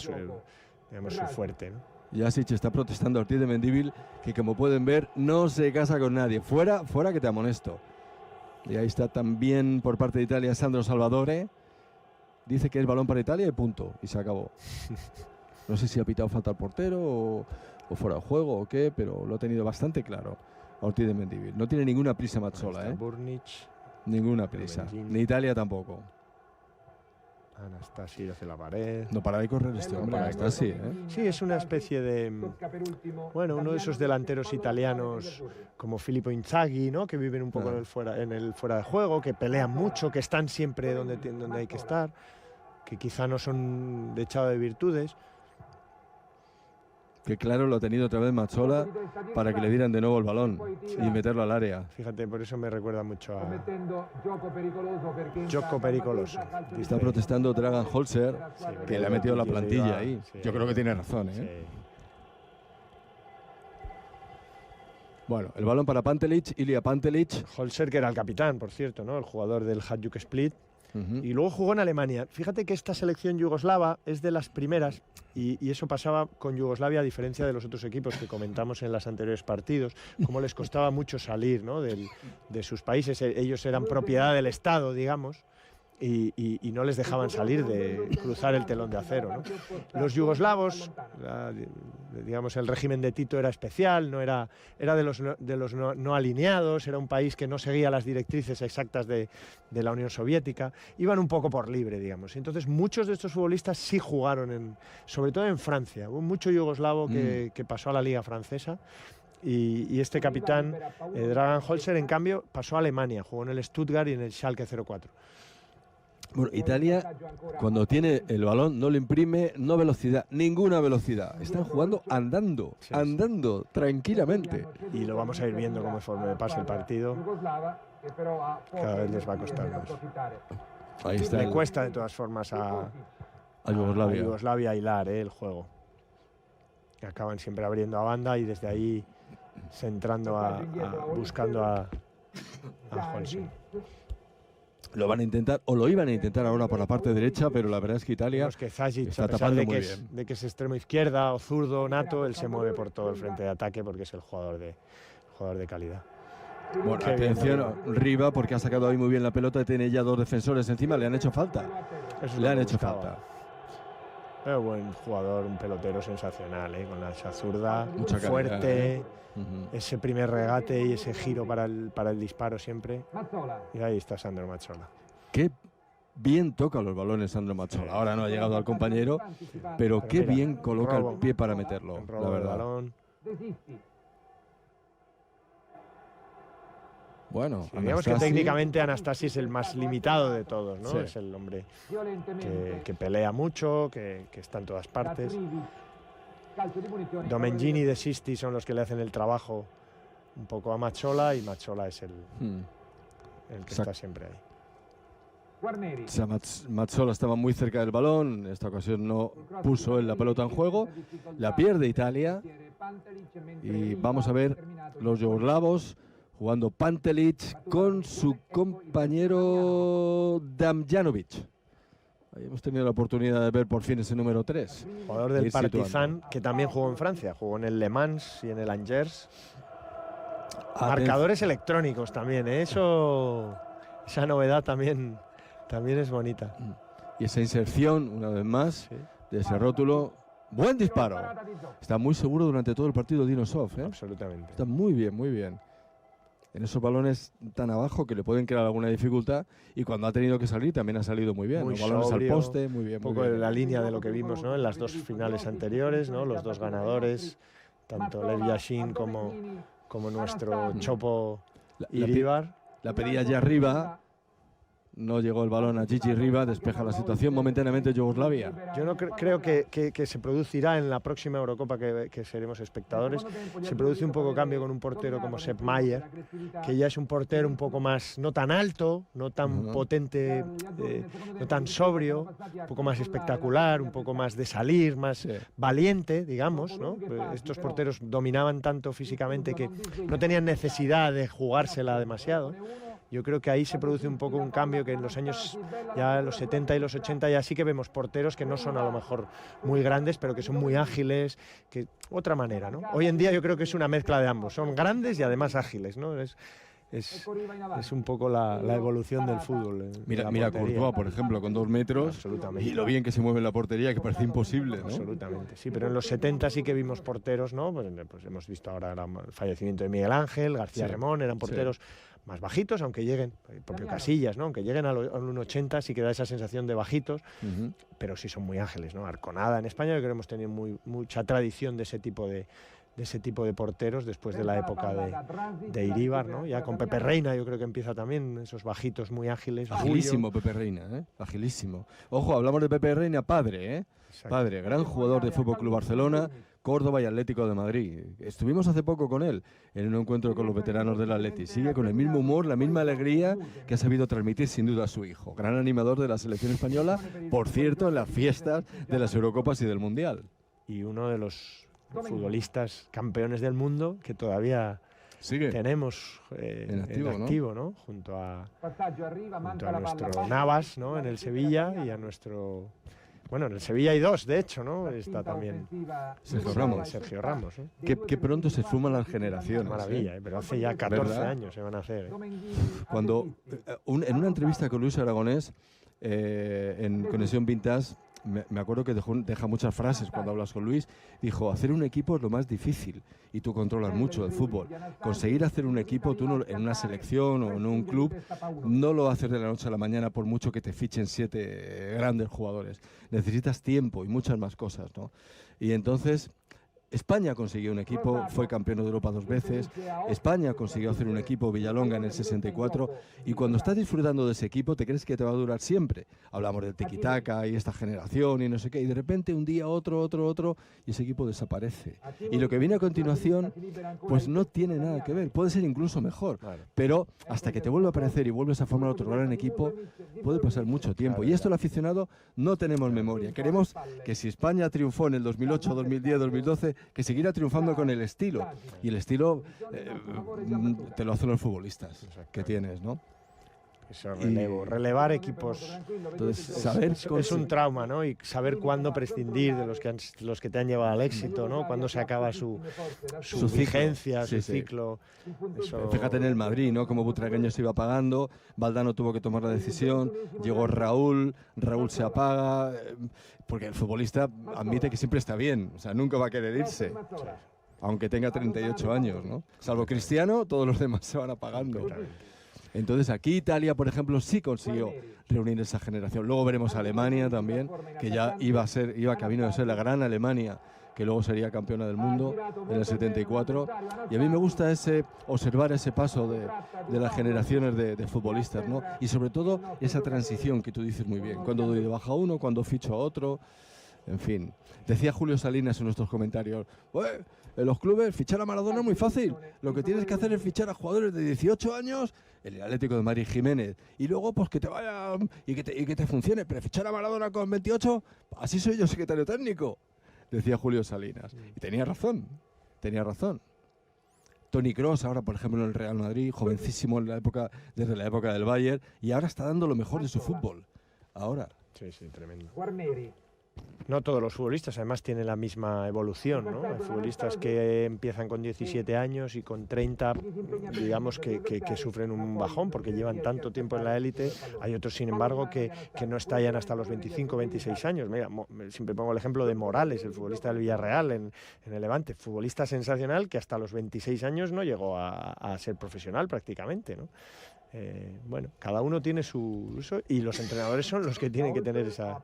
S2: digamos, su fuerte, ¿no?
S1: Jasic está protestando a Ortiz de Mendívil, que como pueden ver no se casa con nadie. Fuera que te amonesto. Y ahí está también por parte de Italia Sandro Salvadore. Dice que es balón para Italia y punto. Y se acabó. No sé si ha pitado falta al portero o fuera de juego o qué, pero lo ha tenido bastante claro a Ortiz de Mendívil. No tiene ninguna prisa Mazzola, ¿eh?
S2: Burnic,
S1: Ninguna prisa. Ni Italia tampoco.
S2: Anastasi hace la pared.
S1: No para de correr este hombre, Anastasi, ¿eh?
S2: Sí, es una especie de, bueno, uno de esos delanteros italianos como Filippo Inzaghi, ¿no? Que viven un poco en el fuera de juego, que pelean mucho, que están siempre donde hay que estar, que quizá no son de echado de virtudes.
S1: Que claro lo ha tenido otra vez Mazzola para que le dieran de nuevo el balón y meterlo al área.
S2: Fíjate, por eso me recuerda mucho a Gioco pericoloso.
S1: Está protestando Dragan Holzer,
S2: Sí,
S1: que le ha metido la
S2: que se
S1: plantilla
S2: iba,
S1: ahí.
S2: sí.
S1: Yo creo que tiene razón, ¿eh?
S2: Sí.
S1: Bueno, el balón para Pantelic, Ilija Pantelic.
S2: Holzer, que era el capitán, por cierto, ¿no? El jugador del Hajduk Split. Y luego jugó en Alemania. Fíjate que esta selección yugoslava es de las primeras, y eso pasaba con Yugoslavia a diferencia de los otros equipos que comentamos en los anteriores partidos, cómo les costaba mucho salir, ¿no? de sus países. Ellos eran propiedad del Estado, digamos, y no les dejaban salir de cruzar el telón de acero, ¿no? Los yugoslavos, digamos, el régimen de Tito era especial, era de los no alineados, era un país que no seguía las directrices exactas de la Unión Soviética, iban un poco por libre, digamos. Entonces muchos de estos futbolistas sí jugaron, sobre todo en Francia. Hubo mucho yugoslavo que pasó a la Liga Francesa. Y este capitán, Dragan Holzer, en cambio, pasó a Alemania, jugó en el Stuttgart y en el Schalke 04.
S1: Bueno, Italia, cuando tiene el balón, no lo imprime, no velocidad, ninguna velocidad. Están jugando andando, andando tranquilamente.
S2: Y lo vamos a ir viendo conforme pase el partido. Cada vez les va a costar más.
S1: Ahí está.
S2: Le cuesta de todas formas a Yugoslavia hilar el juego. Acaban siempre abriendo a banda y desde ahí centrando buscando a Holzer.
S1: Lo van a intentar, o lo iban a intentar ahora por la parte derecha, pero la verdad es que Italia
S2: Que Zajic,
S1: está
S2: a pesar
S1: tapando
S2: de
S1: muy
S2: que,
S1: bien.
S2: de que es extremo izquierda o zurdo nato, él se mueve por todo el frente de ataque porque es el jugador de calidad.
S1: Bueno,
S2: Qué bien,
S1: atención, Riva, porque ha sacado ahí muy bien la pelota y tiene ya dos defensores encima, le han hecho falta.
S2: Eso es
S1: Le
S2: lo
S1: han
S2: que
S1: hecho
S2: buscaba.
S1: falta.
S2: Pero buen jugador, un pelotero sensacional, con la zurda,
S1: Mucha calidad,
S2: fuerte,
S1: Ujú.
S2: ese primer regate y ese giro para el disparo siempre. Y ahí está Sandro Mazzola.
S1: Qué bien toca los balones Sandro Mazzola. Ahora no ha llegado al compañero, pero qué
S2: mira,
S1: bien coloca
S2: robo.
S1: el pie para meterlo,
S2: Robo
S1: la
S2: del
S1: verdad.
S2: balón.
S1: Bueno,
S2: Sí, digamos que
S1: Anastasi,
S2: técnicamente Anastasi es el más limitado de todos, ¿no?
S1: Sí.
S2: Es el hombre que pelea mucho, que está en todas partes. Domengini y De Sisti son los que le hacen el trabajo un poco a Mazzola y Mazzola es el que
S1: Exacto.
S2: está siempre ahí.
S1: O sea, Mazzola estaba muy cerca del balón, en esta ocasión no puso él la pelota en juego, la pierde Italia y vamos a ver los yugoslavos jugando Pantelic con su compañero Damjanovic. Ahí hemos tenido la oportunidad de ver por fin ese número 3.
S2: Jugador del
S1: Ir
S2: Partizan,
S1: situando.
S2: que también jugó en Francia, jugó en el Le Mans y en el Angers. Marcadores electrónicos también, ¿eh? Esa novedad también es bonita.
S1: Y esa inserción, una vez más,
S2: Sí,
S1: de ese rótulo. Buen disparo. Está muy seguro durante todo el partido Dinosov, ¿eh?
S2: absolutamente.
S1: Está muy bien, muy bien. En esos balones tan abajo que le pueden crear alguna dificultad y cuando ha tenido que salir también ha salido muy bien.
S2: Muy
S1: Los balones
S2: sobrio,
S1: al poste, muy bien.
S2: Un poco
S1: muy bien.
S2: en la línea de lo que vimos, ¿no? En las dos finales anteriores, ¿no? Los dos ganadores, tanto Lev Yashin como nuestro Chopo
S1: La
S2: Iribar.
S1: pedía allá arriba, no llegó el balón a Gigi Riva, despeja la situación momentáneamente Yugoslavia.
S2: Yo no creo que se producirá en la próxima Eurocopa que seremos espectadores. Se produce un poco cambio con un portero como Sepp Maier, que ya es un portero un poco más, no tan alto, no tan potente, no tan sobrio, un poco más espectacular, un poco más de salir, más valiente, digamos, ¿no? Estos porteros dominaban tanto físicamente que no tenían necesidad de jugársela demasiado. Yo creo que ahí se produce un poco un cambio, que en los años, ya los 70 y los 80 ya sí que vemos porteros que no son a lo mejor muy grandes, pero que son muy ágiles, que otra manera, ¿no? Hoy en día yo creo que es una mezcla de ambos, son grandes y además ágiles, ¿no? Es un poco la evolución del fútbol.
S1: Mira Courtois, por ejemplo, con 2 metros, y lo bien que se mueve en la portería, que parece imposible, ¿no?
S2: Absolutamente, sí, pero en los 70 sí que vimos porteros, ¿no? Pues hemos visto ahora el fallecimiento de Miguel Ángel, García Remón, eran porteros más bajitos, aunque lleguen, el propio Casillas, ¿no? Aunque lleguen al 1,80 sí que da esa sensación de bajitos, pero sí son muy ágiles, ¿no? Arconada en España, yo creo que hemos tenido mucha tradición de ese tipo de porteros después de la época de Iríbar, ¿no? Ya con Pepe Reina yo creo que empieza también esos bajitos muy ágiles.
S1: Agilísimo Pepe Reina, ¿eh? Agilísimo. Ojo, hablamos de Pepe Reina, padre, ¿eh? Exacto. Padre, gran jugador de Fútbol Club Barcelona, Córdoba y Atlético de Madrid. Estuvimos hace poco con él en un encuentro con los veteranos del Atleti. Sigue con el mismo humor, la misma alegría que ha sabido transmitir sin duda a su hijo. Gran animador de la selección española, por cierto, en las fiestas de las Eurocopas y del Mundial.
S2: Y uno de los futbolistas campeones del mundo que todavía tenemos en activo, ¿no? Junto a nuestro Navas, ¿no? En el Sevilla, y a nuestro... Bueno, en el Sevilla hay 2, de hecho, ¿no? Está también Sergio Ramos, ¿no?
S1: Qué pronto se esfuman las generaciones.
S2: Maravilla, pero hace ya 14 años se van a hacer.
S1: Cuando en una entrevista con Luis Aragonés en Conexión Vintage, me acuerdo que deja muchas frases cuando hablas con Luis. Dijo, hacer un equipo es lo más difícil y tú controlas mucho el fútbol. Conseguir hacer un equipo, tú en una selección o en un club, no lo haces de la noche a la mañana por mucho que te fichen 7 grandes jugadores. Necesitas tiempo y muchas más cosas, ¿no? Y entonces... España consiguió un equipo, fue campeón de Europa 2 veces, España consiguió hacer un equipo, Villalonga en el 64, y cuando estás disfrutando de ese equipo te crees que te va a durar siempre. Hablamos del tiki-taka y esta generación y no sé qué, y de repente un día otro, y ese equipo desaparece. Y lo que viene a continuación, pues no tiene nada que ver, puede ser incluso mejor, pero hasta que te vuelve a aparecer y vuelves a formar otro gran equipo, puede pasar mucho tiempo. Y esto el aficionado no tenemos memoria. Queremos que si España triunfó en el 2008, 2010, 2012, que seguirá triunfando con el estilo. Y el estilo te lo hacen los futbolistas que tienes, ¿no?
S2: Eso, relevar equipos.
S1: Entonces, saber
S2: es un trauma, ¿no? Y saber cuándo prescindir de los que te han llevado al éxito, ¿no? Cuándo se acaba su vigencia, su ciclo. Eso...
S1: Fíjate en el Madrid, ¿no? Como Butragueño se iba apagando, Valdano tuvo que tomar la decisión, llegó Raúl se apaga, porque el futbolista admite que siempre está bien, o sea, nunca va a querer irse. Aunque tenga 38 años, ¿no? Salvo Cristiano, todos los demás se van apagando. Entonces aquí Italia, por ejemplo, sí consiguió reunir esa generación. Luego veremos a Alemania también, que ya iba camino de ser la gran Alemania, que luego sería campeona del mundo en el 74. Y a mí me gusta observar ese paso de las generaciones de futbolistas, ¿no? Y sobre todo esa transición que tú dices muy bien. Cuando doy de baja a uno, cuando ficho a otro, en fin. Decía Julio Salinas en nuestros comentarios, en los clubes fichar a Maradona es muy fácil. Lo que tienes que hacer es fichar a jugadores de 18 años, el Atlético de Madrid, Jiménez, y luego pues que te vaya y que te funcione. Pero fichar a Maradona con 28, así soy yo secretario técnico, decía Julio Salinas. Y tenía razón. Toni Kroos ahora, por ejemplo, en el Real Madrid, jovencísimo desde la época del Bayern, y ahora está dando lo mejor de su fútbol. Ahora.
S2: Sí, tremendo. No todos los futbolistas además tienen la misma evolución, ¿no? Hay futbolistas que empiezan con 17 años y con 30, digamos que sufren un bajón porque llevan tanto tiempo en la élite. Hay otros, sin embargo, que no estallan hasta los 25, 26 años. Mira, siempre pongo el ejemplo de Morales, el futbolista del Villarreal en el Levante, futbolista sensacional que hasta los 26 años no llegó a ser profesional prácticamente, ¿no? Bueno, cada uno tiene su uso y los entrenadores son los que tienen que tener esa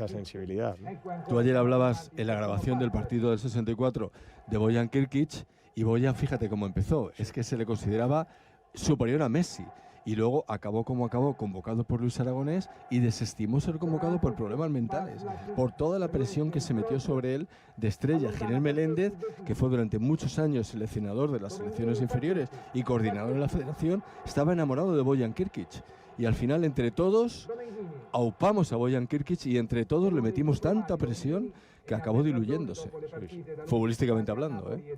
S2: sensibilidad, ¿no?
S1: Tú ayer hablabas en la grabación del partido del 64 de Bojan Kirkic, y Bojan, fíjate cómo empezó, es que se le consideraba superior a Messi, y luego acabó como acabó, convocado por Luis Aragonés, y desestimó ser convocado por problemas mentales, por toda la presión que se metió sobre él de estrella. Ginés Meléndez, que fue durante muchos años seleccionador de las selecciones inferiores y coordinador de la federación, estaba enamorado de Bojan Kirkic. Y al final, entre todos, aupamos a Bojan Kirkic y entre todos le metimos tanta presión que acabó diluyéndose, futbolísticamente hablando, ¿eh?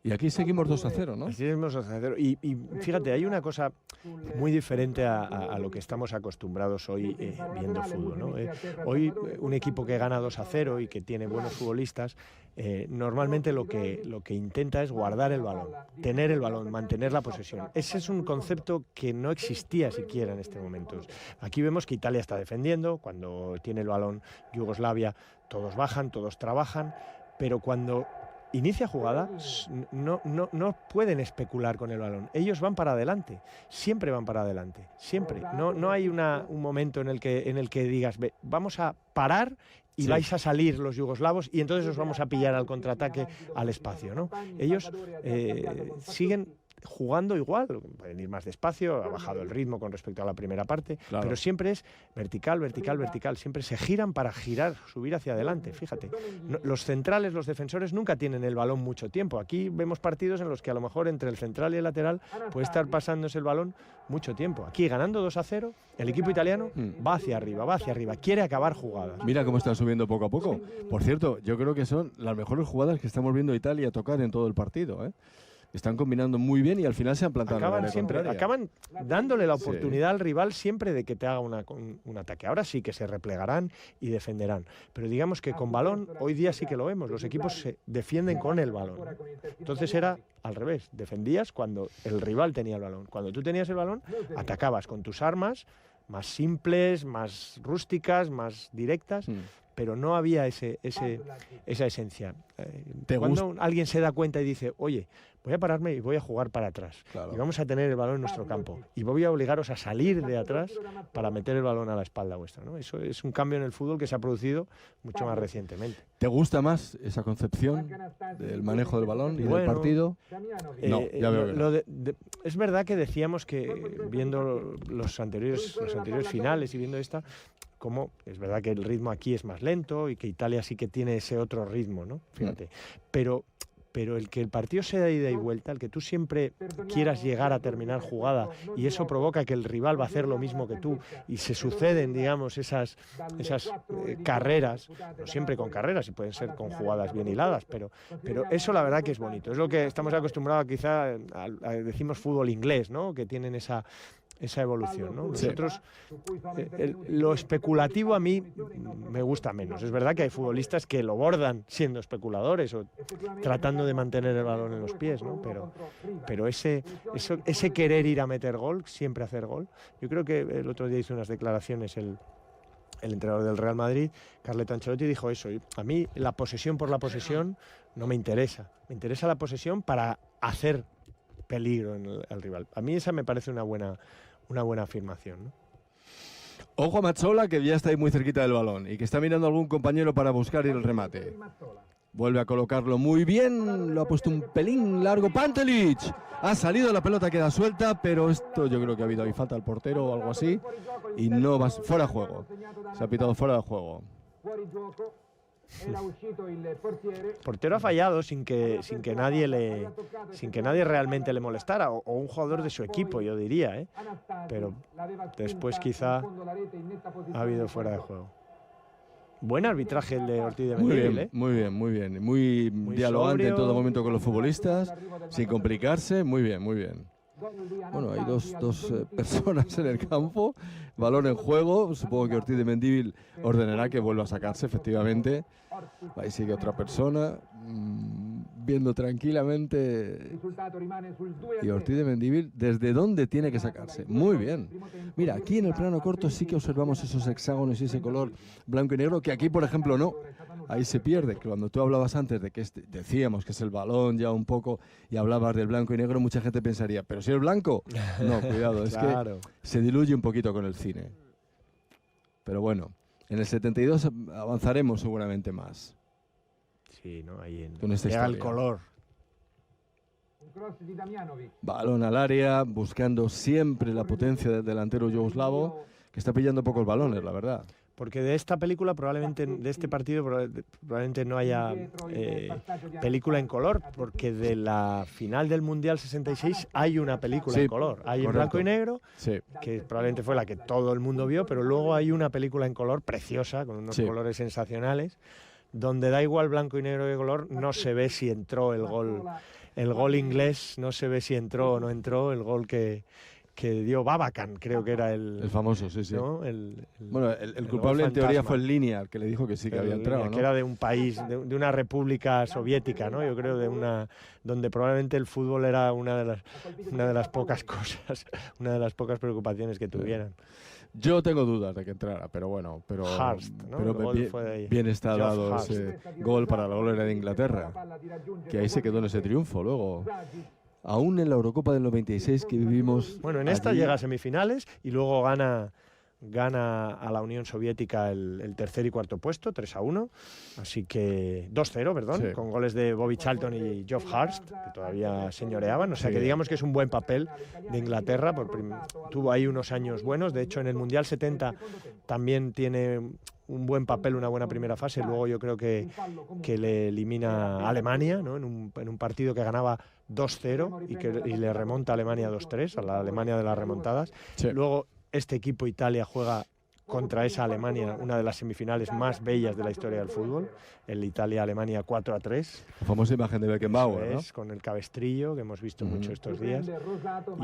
S1: Y aquí seguimos 2-0, ¿no?
S2: Aquí seguimos 2-0. Y fíjate, hay una cosa muy diferente a lo que estamos acostumbrados hoy viendo fútbol, ¿no? Hoy un equipo que gana 2-0 y que tiene buenos futbolistas, normalmente lo que intenta es guardar el balón, tener el balón, mantener la posesión. Ese es un concepto que no existía siquiera en este momento. Aquí vemos que Italia está defendiendo, cuando tiene el balón Yugoslavia, todos bajan, todos trabajan, pero cuando inicia jugada, no pueden especular con el balón. Ellos van para adelante, siempre van para adelante, siempre. No hay un momento en el que digas, vamos a parar y vais a salir los yugoslavos y entonces os vamos a pillar al contraataque, al espacio, ¿no? Ellos siguen jugando igual, pueden ir más despacio, ha bajado el ritmo con respecto a la primera parte, claro, pero siempre es vertical, vertical, vertical, siempre se giran para girar, subir hacia adelante, fíjate. Los centrales, los defensores nunca tienen el balón mucho tiempo. Aquí vemos partidos en los que a lo mejor entre el central y el lateral puede estar pasándose el balón mucho tiempo. Aquí ganando 2-0, el equipo italiano va hacia arriba, quiere acabar jugadas.
S1: Mira cómo están subiendo poco a poco. Por cierto, yo creo que son las mejores jugadas que estamos viendo a Italia tocar en todo el partido, ¿eh? Están combinando muy bien y al final se han plantado.
S2: Acaban dándole la oportunidad al rival siempre de que te haga un ataque. Ahora sí que se replegarán y defenderán. Pero digamos que con balón, hoy día sí que lo vemos. Los equipos se defienden con el balón. Entonces era al revés. Defendías cuando el rival tenía el balón. Cuando tú tenías el balón, atacabas con tus armas más simples, más rústicas, más directas. Pero no había esa esencia. Cuando alguien se da cuenta y dice, oye, voy a pararme y voy a jugar para atrás. Claro. Y vamos a tener el balón en nuestro campo. Y voy a obligaros a salir de atrás para meter el balón a la espalda vuestra, ¿no? Eso es un cambio en el fútbol que se ha producido mucho más recientemente.
S1: ¿Te gusta más esa concepción del manejo del balón y del partido? No, ya veo que no.
S2: Es verdad que decíamos que viendo los anteriores finales y viendo esta, como es verdad que el ritmo aquí es más lento y que Italia sí que tiene ese otro ritmo, ¿no? Fíjate. Pero el que el partido sea de ida y vuelta, el que tú siempre quieras llegar a terminar jugada y eso provoca que el rival va a hacer lo mismo que tú y se suceden, digamos, esas carreras, no siempre con carreras, y pueden ser con jugadas bien hiladas, pero eso la verdad que es bonito. Es lo que estamos acostumbrados quizá decimos fútbol inglés, ¿no? Que tienen esa evolución, ¿no? Nosotros, lo especulativo a mí me gusta menos. Es verdad que hay futbolistas que lo bordan siendo especuladores o tratando de mantener el balón en los pies, ¿no? Pero ese querer ir a meter gol, siempre hacer gol. Yo creo que el otro día hizo unas declaraciones el entrenador del Real Madrid, Carleto Ancelotti, dijo eso. A mí la posesión por la posesión no me interesa. Me interesa la posesión para hacer peligro en el rival. A mí esa me parece una buena afirmación, ¿no?
S1: Ojo a Mazzola, que ya está ahí muy cerquita del balón y que está mirando a algún compañero para buscar el remate. Vuelve a colocarlo muy bien, lo ha puesto un pelín largo. Pantelic ha salido, la pelota queda suelta, pero esto yo creo que ha habido ahí falta al portero o algo así y no va fuera de juego. Se ha pitado fuera de juego.
S2: El portero ha fallado sin que nadie realmente le molestara, o un jugador de su equipo, yo diría, ¿eh? Pero después quizá ha habido fuera de juego. Buen arbitraje el de Ortiz de Mendívil, ¿eh?
S1: Muy bien. Muy dialogante sobrio, en todo momento con los futbolistas, sin complicarse. Muy bien. Bueno, hay dos personas en el campo, balón en juego. Supongo que Ortiz de Mendívil ordenará que vuelva a sacarse, efectivamente. Ahí sigue otra persona, viendo tranquilamente. Y Ortiz de Mendívil, ¿desde dónde tiene que sacarse? Muy bien. Mira, aquí en el plano corto sí que observamos esos hexágonos y ese color blanco y negro, que aquí, por ejemplo, no. Ahí se pierde. Cuando tú hablabas antes de que decíamos que es el balón ya un poco y hablabas del blanco y negro, mucha gente pensaría, ¿pero si es blanco? No, cuidado, es claro, que se diluye un poquito con el cine. Pero bueno, en el 72 avanzaremos seguramente más.
S2: Sí, ¿no? Ahí
S1: con esta
S2: llega el color.
S1: Balón al área, buscando siempre la potencia del delantero yugoslavo, que está pillando pocos balones, la verdad.
S2: Porque de esta película, probablemente, de este partido, probablemente no haya película en color, porque de la final del Mundial 66 hay una película en color. Hay en blanco y negro, que probablemente fue la que todo el mundo vio, pero luego hay una película en color preciosa, con unos colores sensacionales, donde da igual blanco y negro de color, no se ve si entró el gol inglés, no se ve si entró o no entró, el gol que dio Babacan, creo que era el
S1: famoso, sí, sí.
S2: ¿no?
S1: Bueno, el culpable en teoría fue el Linear, que le dijo que sí que había entrado, ¿no?
S2: Que era de un país, de una república soviética, ¿no? Yo creo donde probablemente el fútbol era una de las pocas cosas, una de las pocas preocupaciones que tuvieran.
S1: Yo tengo dudas de que entrara, pero bueno,
S2: Harst, ¿no?
S1: pero bien está dado ese gol para la gloria de Inglaterra, que ahí se quedó en ese triunfo luego. Aún en la Eurocopa del 96 que vivimos.
S2: Bueno, en esta llega a semifinales y luego gana a la Unión Soviética el tercer y cuarto puesto, 3-1. Así que 2-0, perdón, con goles de Bobby Charlton y Geoff Hurst, que todavía señoreaban. O sea que digamos que es un buen papel de Inglaterra. Tuvo ahí unos años buenos. De hecho, en el Mundial 70 también tiene un buen papel, una buena primera fase. Luego yo creo que le elimina a Alemania, ¿no? en un partido que ganaba 2-0 y le remonta a Alemania 2-3, a la Alemania de las remontadas. Luego este equipo Italia juega contra esa Alemania, una de las semifinales más bellas de la historia del fútbol, el Italia-Alemania 4-3.
S1: La famosa imagen de Beckenbauer, ¿no?
S2: Con el cabestrillo, que hemos visto mucho estos días.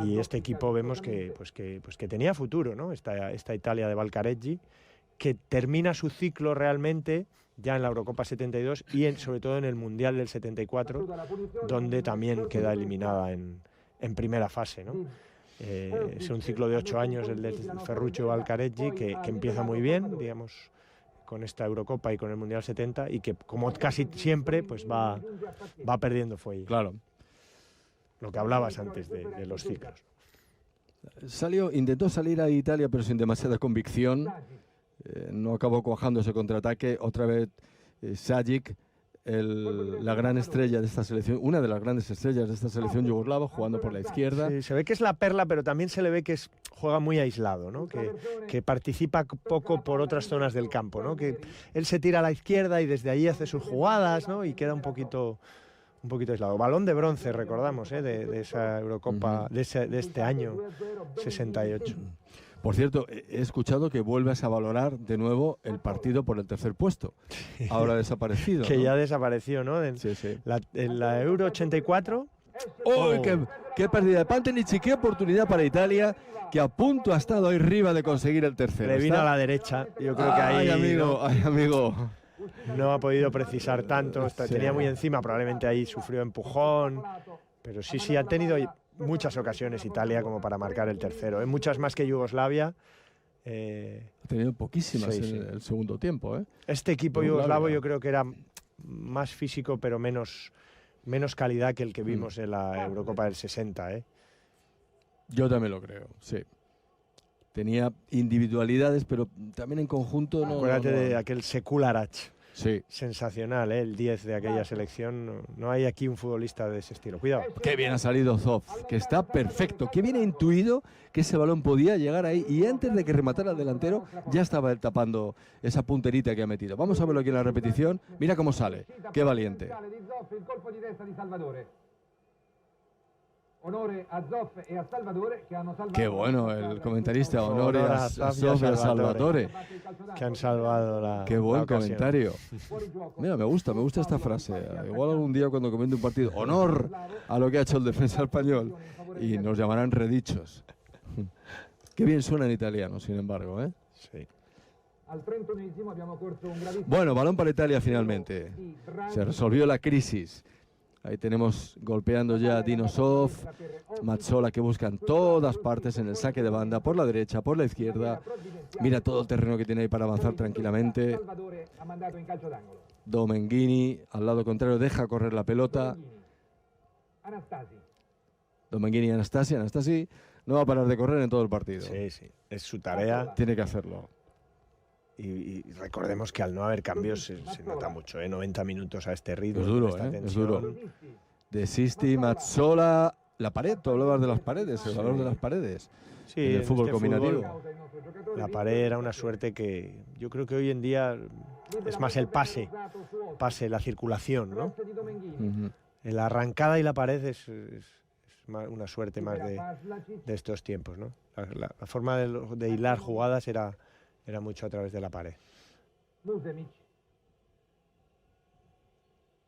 S2: Y este equipo vemos que tenía futuro, ¿no? Esta Italia de Valcareggi, que termina su ciclo realmente ya en la Eurocopa 72 y sobre todo en el Mundial del 74, donde también queda eliminada en primera fase, ¿no? Es un ciclo de 8 años el del Ferruccio Valcareggi, que empieza muy bien, digamos, con esta Eurocopa y con el Mundial 70, y que, como casi siempre, pues va perdiendo fuelle.
S1: Claro.
S2: Lo que hablabas antes de los ciclos.
S1: Intentó salir a Italia, pero sin demasiada convicción. No acabó cuajando ese contraataque. Otra vez Sajic, la gran estrella de esta selección, una de las grandes estrellas de esta selección yugoslava, jugando por la izquierda.
S2: Sí, se ve que es la perla, pero también se le ve que juega muy aislado, ¿no? Que participa poco por otras zonas del campo, ¿no? Que él se tira a la izquierda y desde ahí hace sus jugadas, ¿no? Y queda un poquito aislado. Balón de bronce, recordamos, de esa Eurocopa, de este año 68.
S1: Por cierto, he escuchado que vuelves a valorar de nuevo el partido por el tercer puesto. Ahora desaparecido.
S2: Que
S1: ¿no?
S2: ya desapareció, ¿no? En la Euro 84.
S1: ¡Oh! ¡Qué pérdida de Pantelic y qué oportunidad para Italia, que a punto ha estado ahí arriba de conseguir el tercero!
S2: Le vino a la derecha. Yo creo que ahí...
S1: ¡Ay, amigo!
S2: No ha podido precisar tanto. Tenía muy encima. Probablemente ahí sufrió empujón. Pero sí, ha tenido muchas ocasiones Italia como para marcar el tercero. Muchas más que Yugoslavia.
S1: Ha tenido poquísimas en el segundo tiempo.
S2: Este equipo yugoslavo yo creo que era más físico, pero menos calidad que el que vimos en la Eurocopa del 60.
S1: Yo también lo creo, sí. Tenía individualidades, pero también en conjunto no...
S2: Acuérdate de aquel Sekularac.
S1: Sí.
S2: Sensacional, el 10 de aquella selección. No hay aquí un futbolista de ese estilo. Cuidado.
S1: Qué bien ha salido Zoff, que está perfecto. Qué bien ha intuido que ese balón podía llegar ahí. Y antes de que rematara el delantero, ya estaba él tapando esa punterita que ha metido. Vamos a verlo aquí en la repetición. Mira cómo sale. Qué valiente. Qué bueno el comentarista. Honore a Zoff y a Salvatore.
S2: Que han salvado la
S1: Qué buen
S2: la ocasión.
S1: comentario. Mira, me gusta esta frase. Igual algún día cuando comente un partido, honor a lo que ha hecho el defensa español, y nos llamarán redichos. Qué bien suena en italiano, sin embargo, ¿eh?
S2: Sí.
S1: Bueno, balón para Italia finalmente. Se resolvió la crisis. Ahí tenemos golpeando ya a Dinosov, Mazzola, que busca en todas partes en el saque de banda, por la derecha, por la izquierda. Mira todo el terreno que tiene ahí para avanzar tranquilamente. Domenghini, al lado contrario, deja correr la pelota. Domenghini, Anastasi no va a parar de correr en todo el partido.
S2: Sí, es su tarea.
S1: Tiene que hacerlo.
S2: Y recordemos que al no haber cambios se nota mucho, 90 minutos a este ritmo.
S1: Es duro,
S2: esta
S1: es duro. De Sisti, Mazzola, la pared, tú hablabas de las paredes, el valor de las paredes.
S2: Sí,
S1: en el fútbol combinativo.
S2: La pared era una suerte que yo creo que hoy en día es más el pase, la circulación, ¿no? La arrancada y la pared es una suerte más de estos tiempos, ¿no? La forma de hilar jugadas era mucho a través de la pared.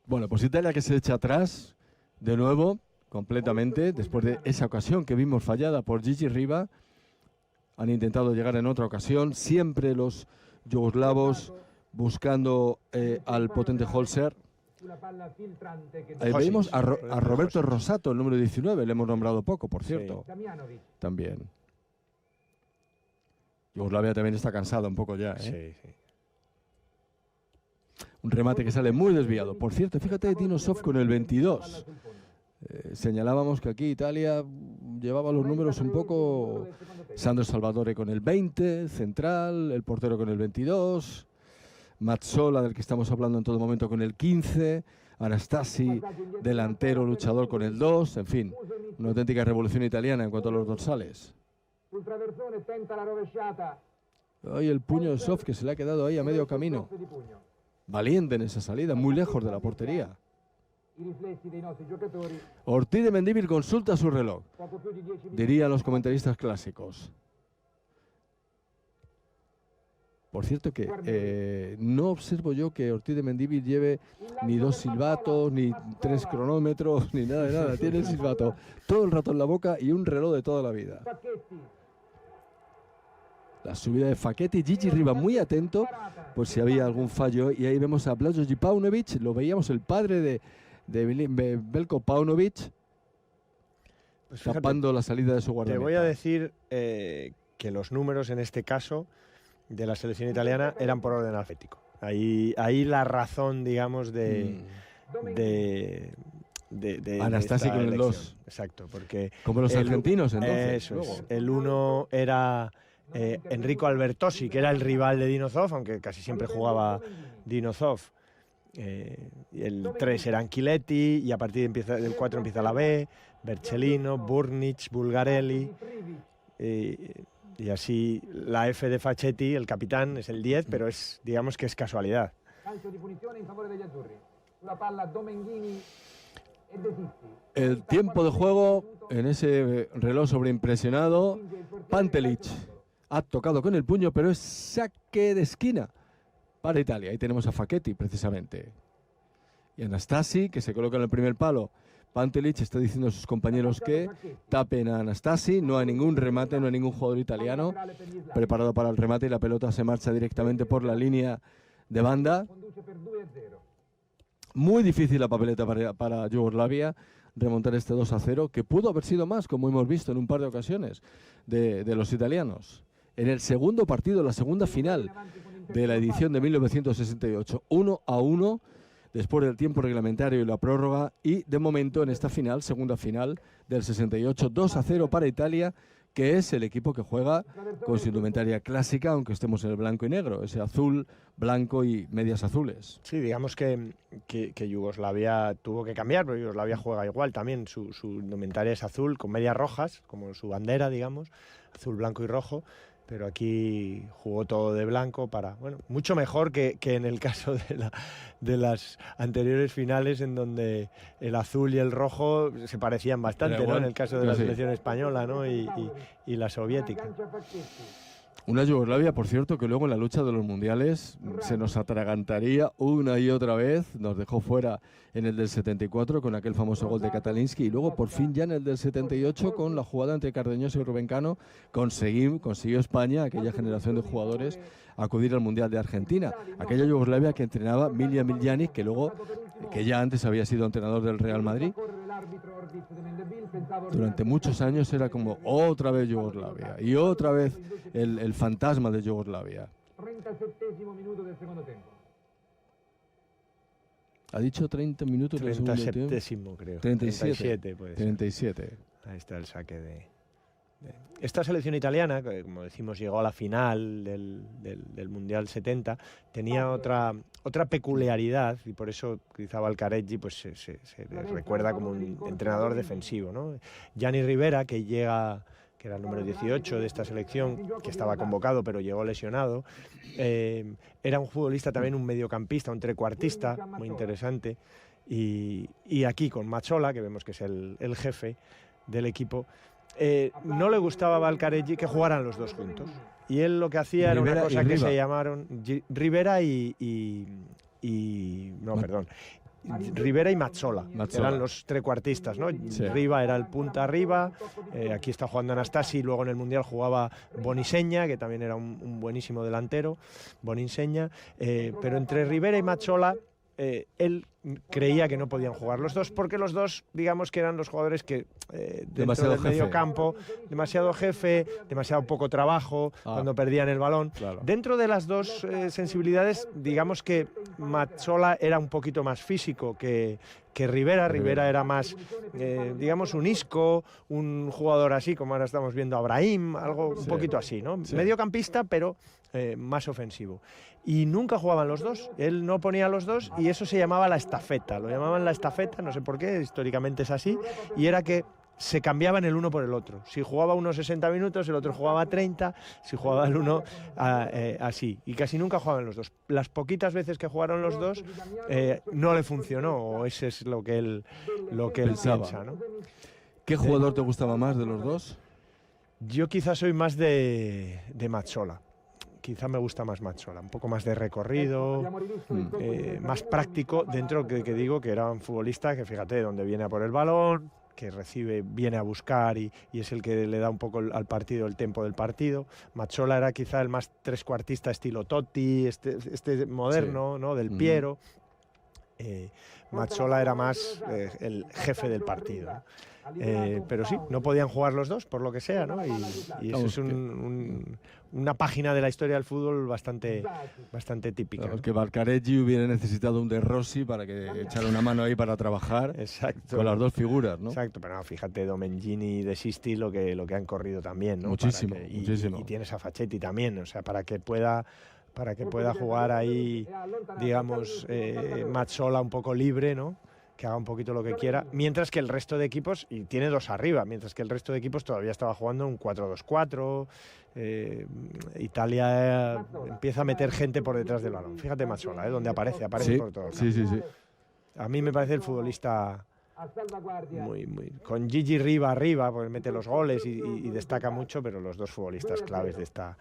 S1: Bueno, pues Italia que se echa atrás de nuevo, completamente, después de esa ocasión que vimos fallada por Gigi Riva. Han intentado llegar en otra ocasión, siempre los yugoslavos buscando al potente Holzer. Vemos a Roberto Rosato, el número 19, le hemos nombrado poco, por cierto. Sí. También. Yugoslavia también está cansada un poco ya, ¿eh?
S2: Sí, sí.
S1: Un remate que sale muy desviado. Por cierto, fíjate, Dino Zoff con el 22. Señalábamos que aquí Italia llevaba los números un poco. Sandro Salvatore con el 20, central, el portero con el 22, Mazzola, del que estamos hablando en todo momento, con el 15, Anastasi, delantero, luchador, con el 2, en fin, una auténtica revolución italiana en cuanto a los dorsales. Ay, el puño de Zoff que se le ha quedado ahí a medio camino. Valiente en esa salida, muy lejos de la portería. Ortiz de Mendívil consulta su reloj, dirían los comentaristas clásicos. Por cierto que no observo yo que Ortiz de Mendívil lleve ni 2 silbatos, ni 3 cronómetros, ni nada de nada. Tiene el silbato todo el rato en la boca y un reloj de toda la vida. La subida de Facchetti, Gigi Riva muy atento por si había algún fallo. Y ahí vemos a Blažević Paunović, lo veíamos el padre de Veljko Paunović, pues tapando la salida de su guardameta.
S2: Te voy a decir que los números en este caso de la selección italiana eran por orden alfabético. Ahí la razón, digamos, de
S1: Anastasi con el 2.
S2: Exacto, porque
S1: como los argentinos entonces.
S2: Eso es. El 1 era Enrico Albertosi, que era el rival de Dino Zoff, aunque casi siempre jugaba Dino Zoff. El 3 era Anchiletti y a partir del 4 empieza la B, Bercellino, Burnic, Bulgarelli y así la F de Facchetti, el capitán, es el 10, pero digamos que es casualidad.
S1: El tiempo de juego en ese reloj sobreimpresionado, Pantelic ha tocado con el puño, pero es saque de esquina para Italia. Ahí tenemos a Facchetti, precisamente. Y Anastasi, que se coloca en el primer palo. Pantelic está diciendo a sus compañeros que tapen a Anastasi. No hay ningún remate, no hay ningún jugador italiano preparado para el remate y la pelota se marcha directamente por la línea de banda. Muy difícil la papeleta para Yugoslavia remontar este 2-0, que pudo haber sido más, como hemos visto en un par de ocasiones, de los italianos. En el segundo partido, la segunda final de la edición de 1968, 1-1, después del tiempo reglamentario y la prórroga, y de momento en esta final, segunda final del 68, 2-0 para Italia, que es el equipo que juega con su indumentaria clásica, aunque estemos en el blanco y negro, ese azul, blanco y medias azules.
S2: Sí, digamos que Yugoslavia tuvo que cambiar, pero Yugoslavia juega igual también, su indumentaria es azul con medias rojas, como su bandera, digamos, azul, blanco y rojo. Pero aquí jugó todo de blanco mucho mejor que en el caso de las anteriores finales, en donde el azul y el rojo se parecían bastante, ¿no? En el caso de la selección española, ¿no? y la soviética.
S1: Una Yugoslavia, por cierto, que luego en la lucha de los mundiales se nos atragantaría una y otra vez, nos dejó fuera en el del 74 con aquel famoso gol de Katalinski y luego por fin ya en el del 78 con la jugada entre Cardeñosa y Rubén Cano consiguió España, aquella generación de jugadores, acudir al Mundial de Argentina. Aquella Yugoslavia que entrenaba Milija Miljanić, que ya antes había sido entrenador del Real Madrid. Durante muchos años era como otra vez Yugoslavia y otra vez el fantasma de Yugoslavia.
S3: 37º minuto del segundo tiempo.
S1: Ha dicho 30 minutos del segundo tiempo.
S2: 37º, creo.
S1: 37,
S2: puede ser.
S1: 37.
S2: Ahí está el saque de Esta selección italiana, que como decimos llegó a la final del Mundial 70, tenía otra peculiaridad, y por eso quizá Valcareggi pues, se le recuerda como un entrenador defensivo, ¿no? Gianni Rivera, que llega, que era el número 18 de esta selección, que estaba convocado pero llegó lesionado, era un futbolista también, un mediocampista, un trecuartista, muy interesante, y aquí con Mazzola, que vemos que es el jefe del equipo, no le gustaba a Valcareggi que jugaran los dos juntos. Y él lo que hacía era una cosa que se llamaron Rivera Rivera y Mazzola. Eran los trecuartistas, ¿no?
S1: Sí.
S2: Riva era el punta arriba, aquí está jugando Anastasi, luego en el Mundial jugaba Boninsegna, que también era un buenísimo delantero, Boninsegna, pero entre Rivera y Mazzola él creía que no podían jugar los dos, porque los dos, digamos que eran los jugadores que dentro del medio campo, demasiado jefe, demasiado poco trabajo, cuando perdían el balón.
S1: Claro.
S2: Dentro de las dos sensibilidades, digamos que Mazzola era un poquito más físico que Rivera. Rivera era más, digamos, un Isco, un jugador así, como ahora estamos viendo a Brahim, algo un poquito así, ¿no?
S1: Sí.
S2: Mediocampista, pero más ofensivo. Y nunca jugaban los dos, él no ponía los dos, y eso se llamaba la estafeta, lo llamaban la estafeta, no sé por qué, históricamente es así, y era que se cambiaban el uno por el otro. Si jugaba uno 60 minutos, el otro jugaba 30, si jugaba el uno así, y casi nunca jugaban los dos. Las poquitas veces que jugaron los dos no le funcionó, o ese es lo que él piensa, ¿no?
S1: ¿Qué jugador te gustaba más de los dos?
S2: Yo quizás soy más de Mazzola. Quizá me gusta más Mazzola, un poco más de recorrido, más práctico, dentro que digo que era un futbolista que, fíjate, donde viene a por el balón, que recibe, viene a buscar y es el que le da un poco al partido el tempo del partido. Mazzola era quizá el más trescuartista estilo Totti, este moderno, ¿no? Del Piero. Mazzola era más el jefe del partido, ¿no? Pero sí, no podían jugar los dos, por lo que sea, ¿no? Y eso es una página de la historia del fútbol bastante típica.
S1: Claro, que Valcareggi hubiera necesitado un De Rossi para que echara una mano ahí para trabajar.
S2: Exacto.
S1: Con las dos figuras, ¿no?
S2: Exacto, pero no, fíjate, Domengini y De Sisti lo que han corrido también, ¿no?
S1: Muchísimo, muchísimo.
S2: Y tienes a Facchetti también, o sea, para que pueda jugar ahí, digamos, Mazzola un poco libre, ¿no? Que haga un poquito lo que quiera, mientras que el resto de equipos, y tiene dos arriba, mientras que el resto de equipos todavía estaba jugando un 4-2-4, Italia empieza a meter gente por detrás del balón. Fíjate Mazzola, donde aparece
S1: Sí,
S2: por todos lados.
S1: sí.
S2: A mí me parece el futbolista muy, con Gigi Riva arriba, porque mete los goles y destaca mucho, pero los dos futbolistas claves de esta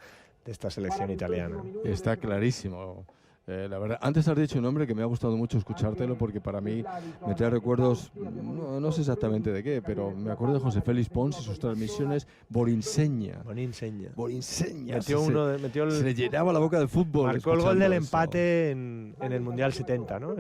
S2: selección italiana.
S1: Está clarísimo. La verdad, antes has dicho un nombre que me ha gustado mucho escuchártelo, porque para mí me trae recuerdos, no sé exactamente de qué, pero me acuerdo de José Félix Pons y sus transmisiones. Boninsegna. Se le llenaba la boca de fútbol.
S2: Marcó el gol del empate en el Mundial 70, ¿no?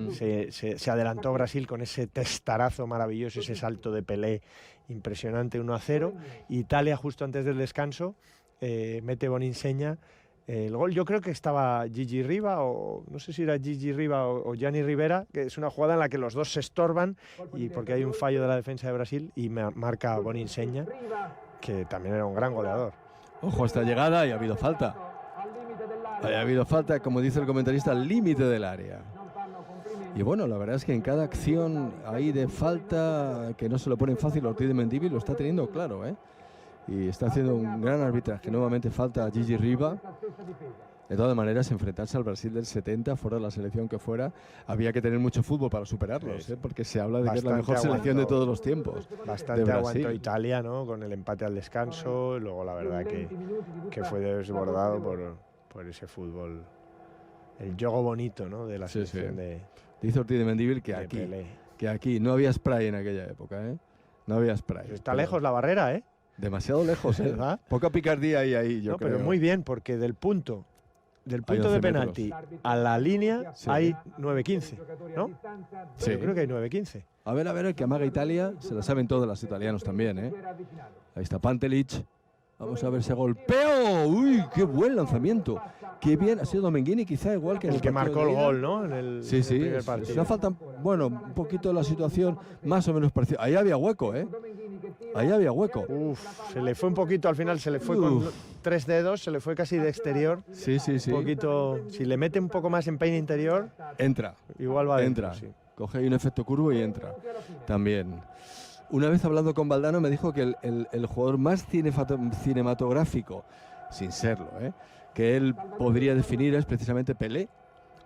S2: Se adelantó Brasil con ese testarazo maravilloso, ese salto de Pelé impresionante, 1-0. Italia, justo antes del descanso, mete Boninsegna el gol. Yo creo que estaba Gigi Riva, o no sé si era Gigi Riva o Gianni Rivera, que es una jugada en la que los dos se estorban, y porque hay un fallo de la defensa de Brasil, y marca Boninsegna, que también era un gran goleador.
S1: Ojo a esta llegada, y ha habido falta. Ha habido falta, como dice el comentarista, al límite del área. Y bueno, la verdad es que en cada acción ahí de falta, que no se lo ponen fácil, Ortiz de Mendívil lo está teniendo claro, ¿eh? Y está haciendo un gran arbitraje. Nuevamente falta a Gigi Riva. De todas maneras, enfrentarse al Brasil del 70, fuera de la selección que fuera, había que tener mucho fútbol para superarlos, ¿eh? Porque se habla de que es la mejor selección de todos los tiempos.
S2: Bastante aguantó Italia, ¿no? Con el empate al descanso. Luego la verdad que fue desbordado por ese fútbol, el juego bonito, ¿no? De la selección de...
S1: Dice Ortiz de Mendívil que aquí no había spray en aquella época, ¿eh? No había spray.
S2: Está lejos la barrera, ¿eh?
S1: Demasiado lejos, ¿eh?
S2: ¿Verdad?
S1: Poca picardía ahí, yo creo.
S2: Pero muy bien, porque del punto de penalti a la línea hay 9-15, ¿no?
S1: Sí.
S2: Yo creo que hay 9-15.
S1: A ver, el que amaga Italia, se la saben todos los italianos también, ¿eh? Ahí está Pantelic. Vamos a ver ese golpeo. ¡Uy, qué buen lanzamiento! Qué bien, ha sido Domenghini, quizá igual que
S2: el que marcó el gol, ¿no? En el primer partido.
S1: Es una falta, bueno, un poquito de la situación más o menos parecida. Ahí había hueco, ¿eh? Ahí había hueco.
S2: Se le fue un poquito, al final se le fue con 3 dedos, se le fue casi de exterior.
S1: Sí.
S2: Un poquito, si le mete un poco más en peine interior,
S1: Entra.
S2: igual va dentro.
S1: Entra.
S2: Sí.
S1: Coge ahí un efecto curvo y entra. También. Una vez hablando con Valdano me dijo que el jugador más cinematográfico, sin serlo, que él podría definir es precisamente Pelé.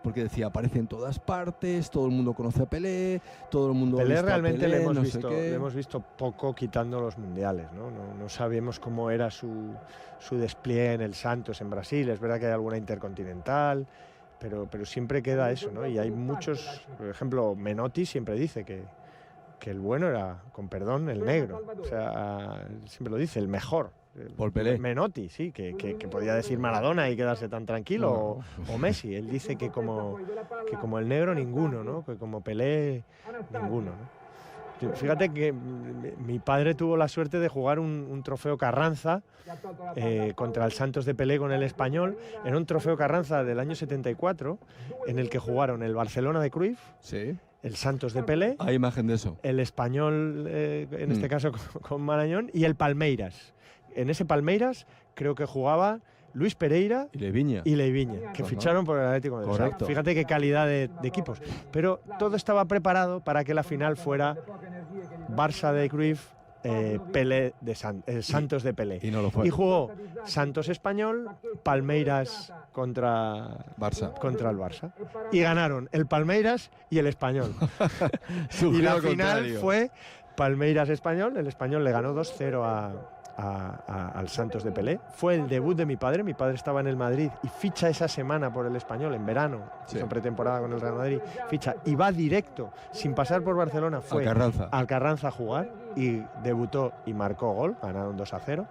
S1: Porque decía, aparece en todas partes, todo el mundo conoce a Pelé, todo el mundo
S2: Pelé
S1: ha visto
S2: realmente
S1: a Pelé,
S2: le hemos visto poco quitando los mundiales, ¿no? No sabemos cómo era su despliegue en el Santos en Brasil. Es verdad que hay alguna intercontinental, pero siempre queda eso, ¿no? Y hay muchos, por ejemplo, Menotti siempre dice que el bueno era, con perdón, el negro. O sea, siempre lo dice, el mejor.
S1: Por Pelé.
S2: Menotti, sí, que podía decir Maradona y quedarse tan tranquilo, o Messi. Él dice que como el negro ninguno, ¿no? Que como Pelé ninguno, ¿no? Fíjate que mi padre tuvo la suerte de jugar un trofeo Carranza contra el Santos de Pelé con el Español. Era un trofeo Carranza del año 74 en el que jugaron el Barcelona de Cruyff,
S1: Sí.
S2: el Santos de Pelé,
S1: Hay imagen de eso.
S2: el Español, en este caso con Marañón, y el Palmeiras. En ese Palmeiras creo que jugaba Luis Pereira
S1: Y Leviña.
S2: y Leiviña, que ficharon por el Atlético de Madrid.
S1: Correcto.
S2: Fíjate qué calidad de equipos. Pero todo estaba preparado para que la final fuera Barça de Cruyff, Pelé de Santos de Pelé.
S1: Y no lo fue.
S2: Y jugó Santos Español, Palmeiras contra el Barça. Y ganaron el Palmeiras y el Español.
S1: Su
S2: Y la
S1: giro
S2: final
S1: contrario.
S2: fue Palmeiras Español. El Español le ganó 2-0 al Santos de Pelé. Fue el debut de mi padre. Mi padre estaba en el Madrid y ficha esa semana por el Español en verano.
S1: Sí.
S2: Hizo pretemporada con el Real Madrid. Ficha y va directo, sin pasar por Barcelona. Fue al Carranza a jugar y debutó y marcó gol. Ganaron 2-0.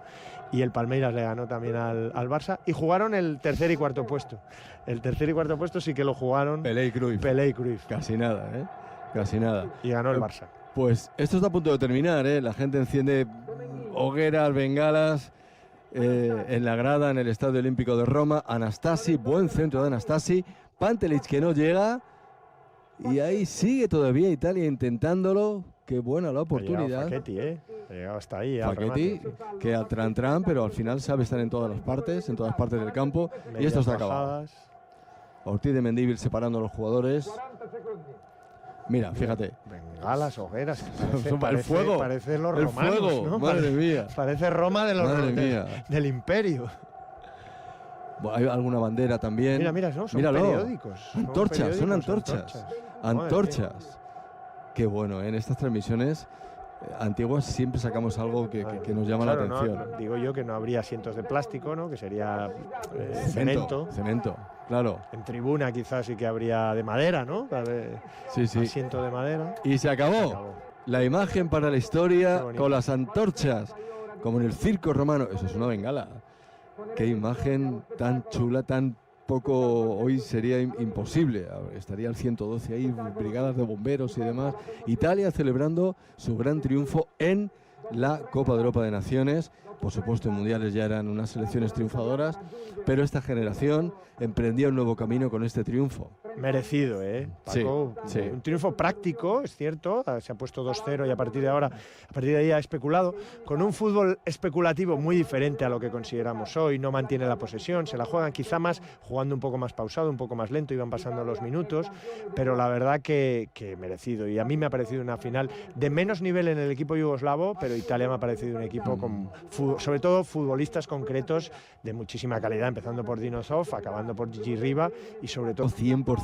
S2: Y el Palmeiras le ganó también al Barça. Y jugaron el tercer y cuarto puesto. El tercer y cuarto puesto sí que lo jugaron
S1: Pelé y Cruyff.
S2: Pelé y Cruyff.
S1: Casi nada, Casi nada.
S2: Y ganó el Barça.
S1: Pues esto está a punto de terminar, La gente enciende hogueras, bengalas en la grada, en el Estadio Olímpico de Roma. Anastasi, buen centro de Anastasi. Pantelic que no llega. Y ahí sigue todavía Italia intentándolo. Qué buena la oportunidad.
S2: Ha llegado hasta ahí.
S1: Facchetti, que al tran, pero al final sabe estar en todas partes del campo. Y esto está acabado. Ortiz de Mendívil separando a los jugadores. Mira, fíjate.
S2: Bengalas, hogueras.
S1: El fuego.
S2: Parece los
S1: El
S2: romanos,
S1: fuego,
S2: ¿no?
S1: madre mía.
S2: Parece Roma del Imperio.
S1: Hay alguna bandera también.
S2: Mira, no, son
S1: Míralo.
S2: periódicos.
S1: Son antorchas. Antorchas. Qué bueno, en estas transmisiones antiguas siempre sacamos algo que nos llama la atención.
S2: No, digo yo que no habría asientos de plástico, ¿no? Que sería cemento.
S1: Cemento, claro.
S2: En tribuna quizás sí que habría de madera, ¿no?
S1: Sí.
S2: Asiento de madera.
S1: Y se acabó. La imagen para la historia con las antorchas, como en el circo romano. Eso es una bengala. Qué imagen tan chula, tan poco, hoy sería imposible. Estaría el 112 ahí, brigadas de bomberos y demás. Italia celebrando su gran triunfo en la Copa de Europa de Naciones. Por supuesto, en mundiales ya eran unas selecciones triunfadoras, pero esta generación emprendía un nuevo camino con este triunfo.
S2: Merecido, Paco,
S1: sí.
S2: Un triunfo práctico, es cierto, se ha puesto 2-0 y a partir de ahí ha especulado, con un fútbol especulativo muy diferente a lo que consideramos hoy. No mantiene la posesión, se la juegan quizá más, jugando un poco más pausado, un poco más lento, iban pasando los minutos, pero la verdad que merecido. Y a mí me ha parecido una final de menos nivel en el equipo yugoslavo, pero Italia me ha parecido un equipo con, sobre todo, futbolistas concretos de muchísima calidad, empezando por Dinossov, acabando por Gigi Riva y sobre todo
S1: 100%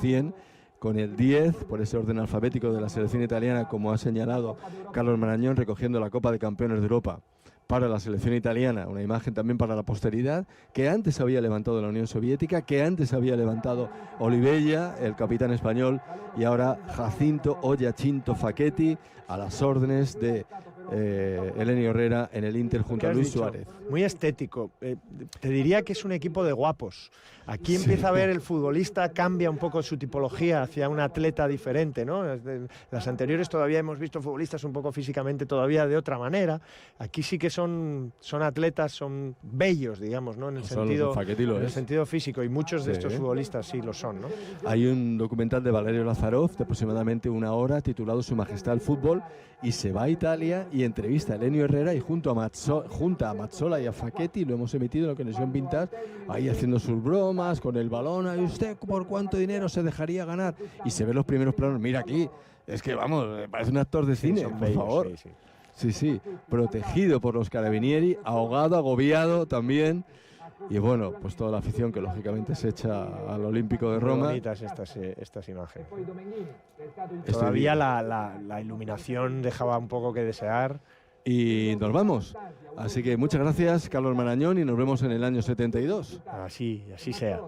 S1: con el 10, por ese orden alfabético de la selección italiana, como ha señalado Carlos Marañón, recogiendo la Copa de Campeones de Europa para la selección italiana, una imagen también para la posteridad, que antes había levantado la Unión Soviética, que antes había levantado Olivella, el capitán español, y ahora Jacinto Oyacinto Facchetti, a las órdenes de Elenio Herrera en el Inter junto a Luis Suárez.
S2: Muy estético. Te diría que es un equipo de guapos. Aquí empieza a ver el futbolista, cambia un poco su tipología hacia un atleta diferente, ¿no? Las anteriores todavía hemos visto futbolistas un poco físicamente todavía de otra manera. Aquí sí que son atletas, son bellos, digamos, ¿no? En el sentido físico, y muchos de estos futbolistas sí lo son, ¿no?
S1: Hay un documental de Valerio Lazarov de aproximadamente 1 hora titulado Su Majestad el Fútbol, y se va a Italia y entrevista a Elenio Herrera y junto a Mazzola y a Facchetti lo hemos emitido en la Conexión Vintage, ahí haciendo sus bromas con el balón. ¿Y usted por cuánto dinero se dejaría ganar? Y se ven los primeros planos. Mira aquí, es que vamos, parece un actor de cine, por favor. Sí, protegido por los carabinieri, ahogado, agobiado también. Y bueno, pues toda la afición que lógicamente se echa al Olímpico de Roma.
S2: Muy bonitas estas imágenes. Todavía la iluminación dejaba un poco que desear.
S1: Y nos vamos. Así que muchas gracias, Carlos Marañón, y nos vemos en el año 72.
S2: Así sea.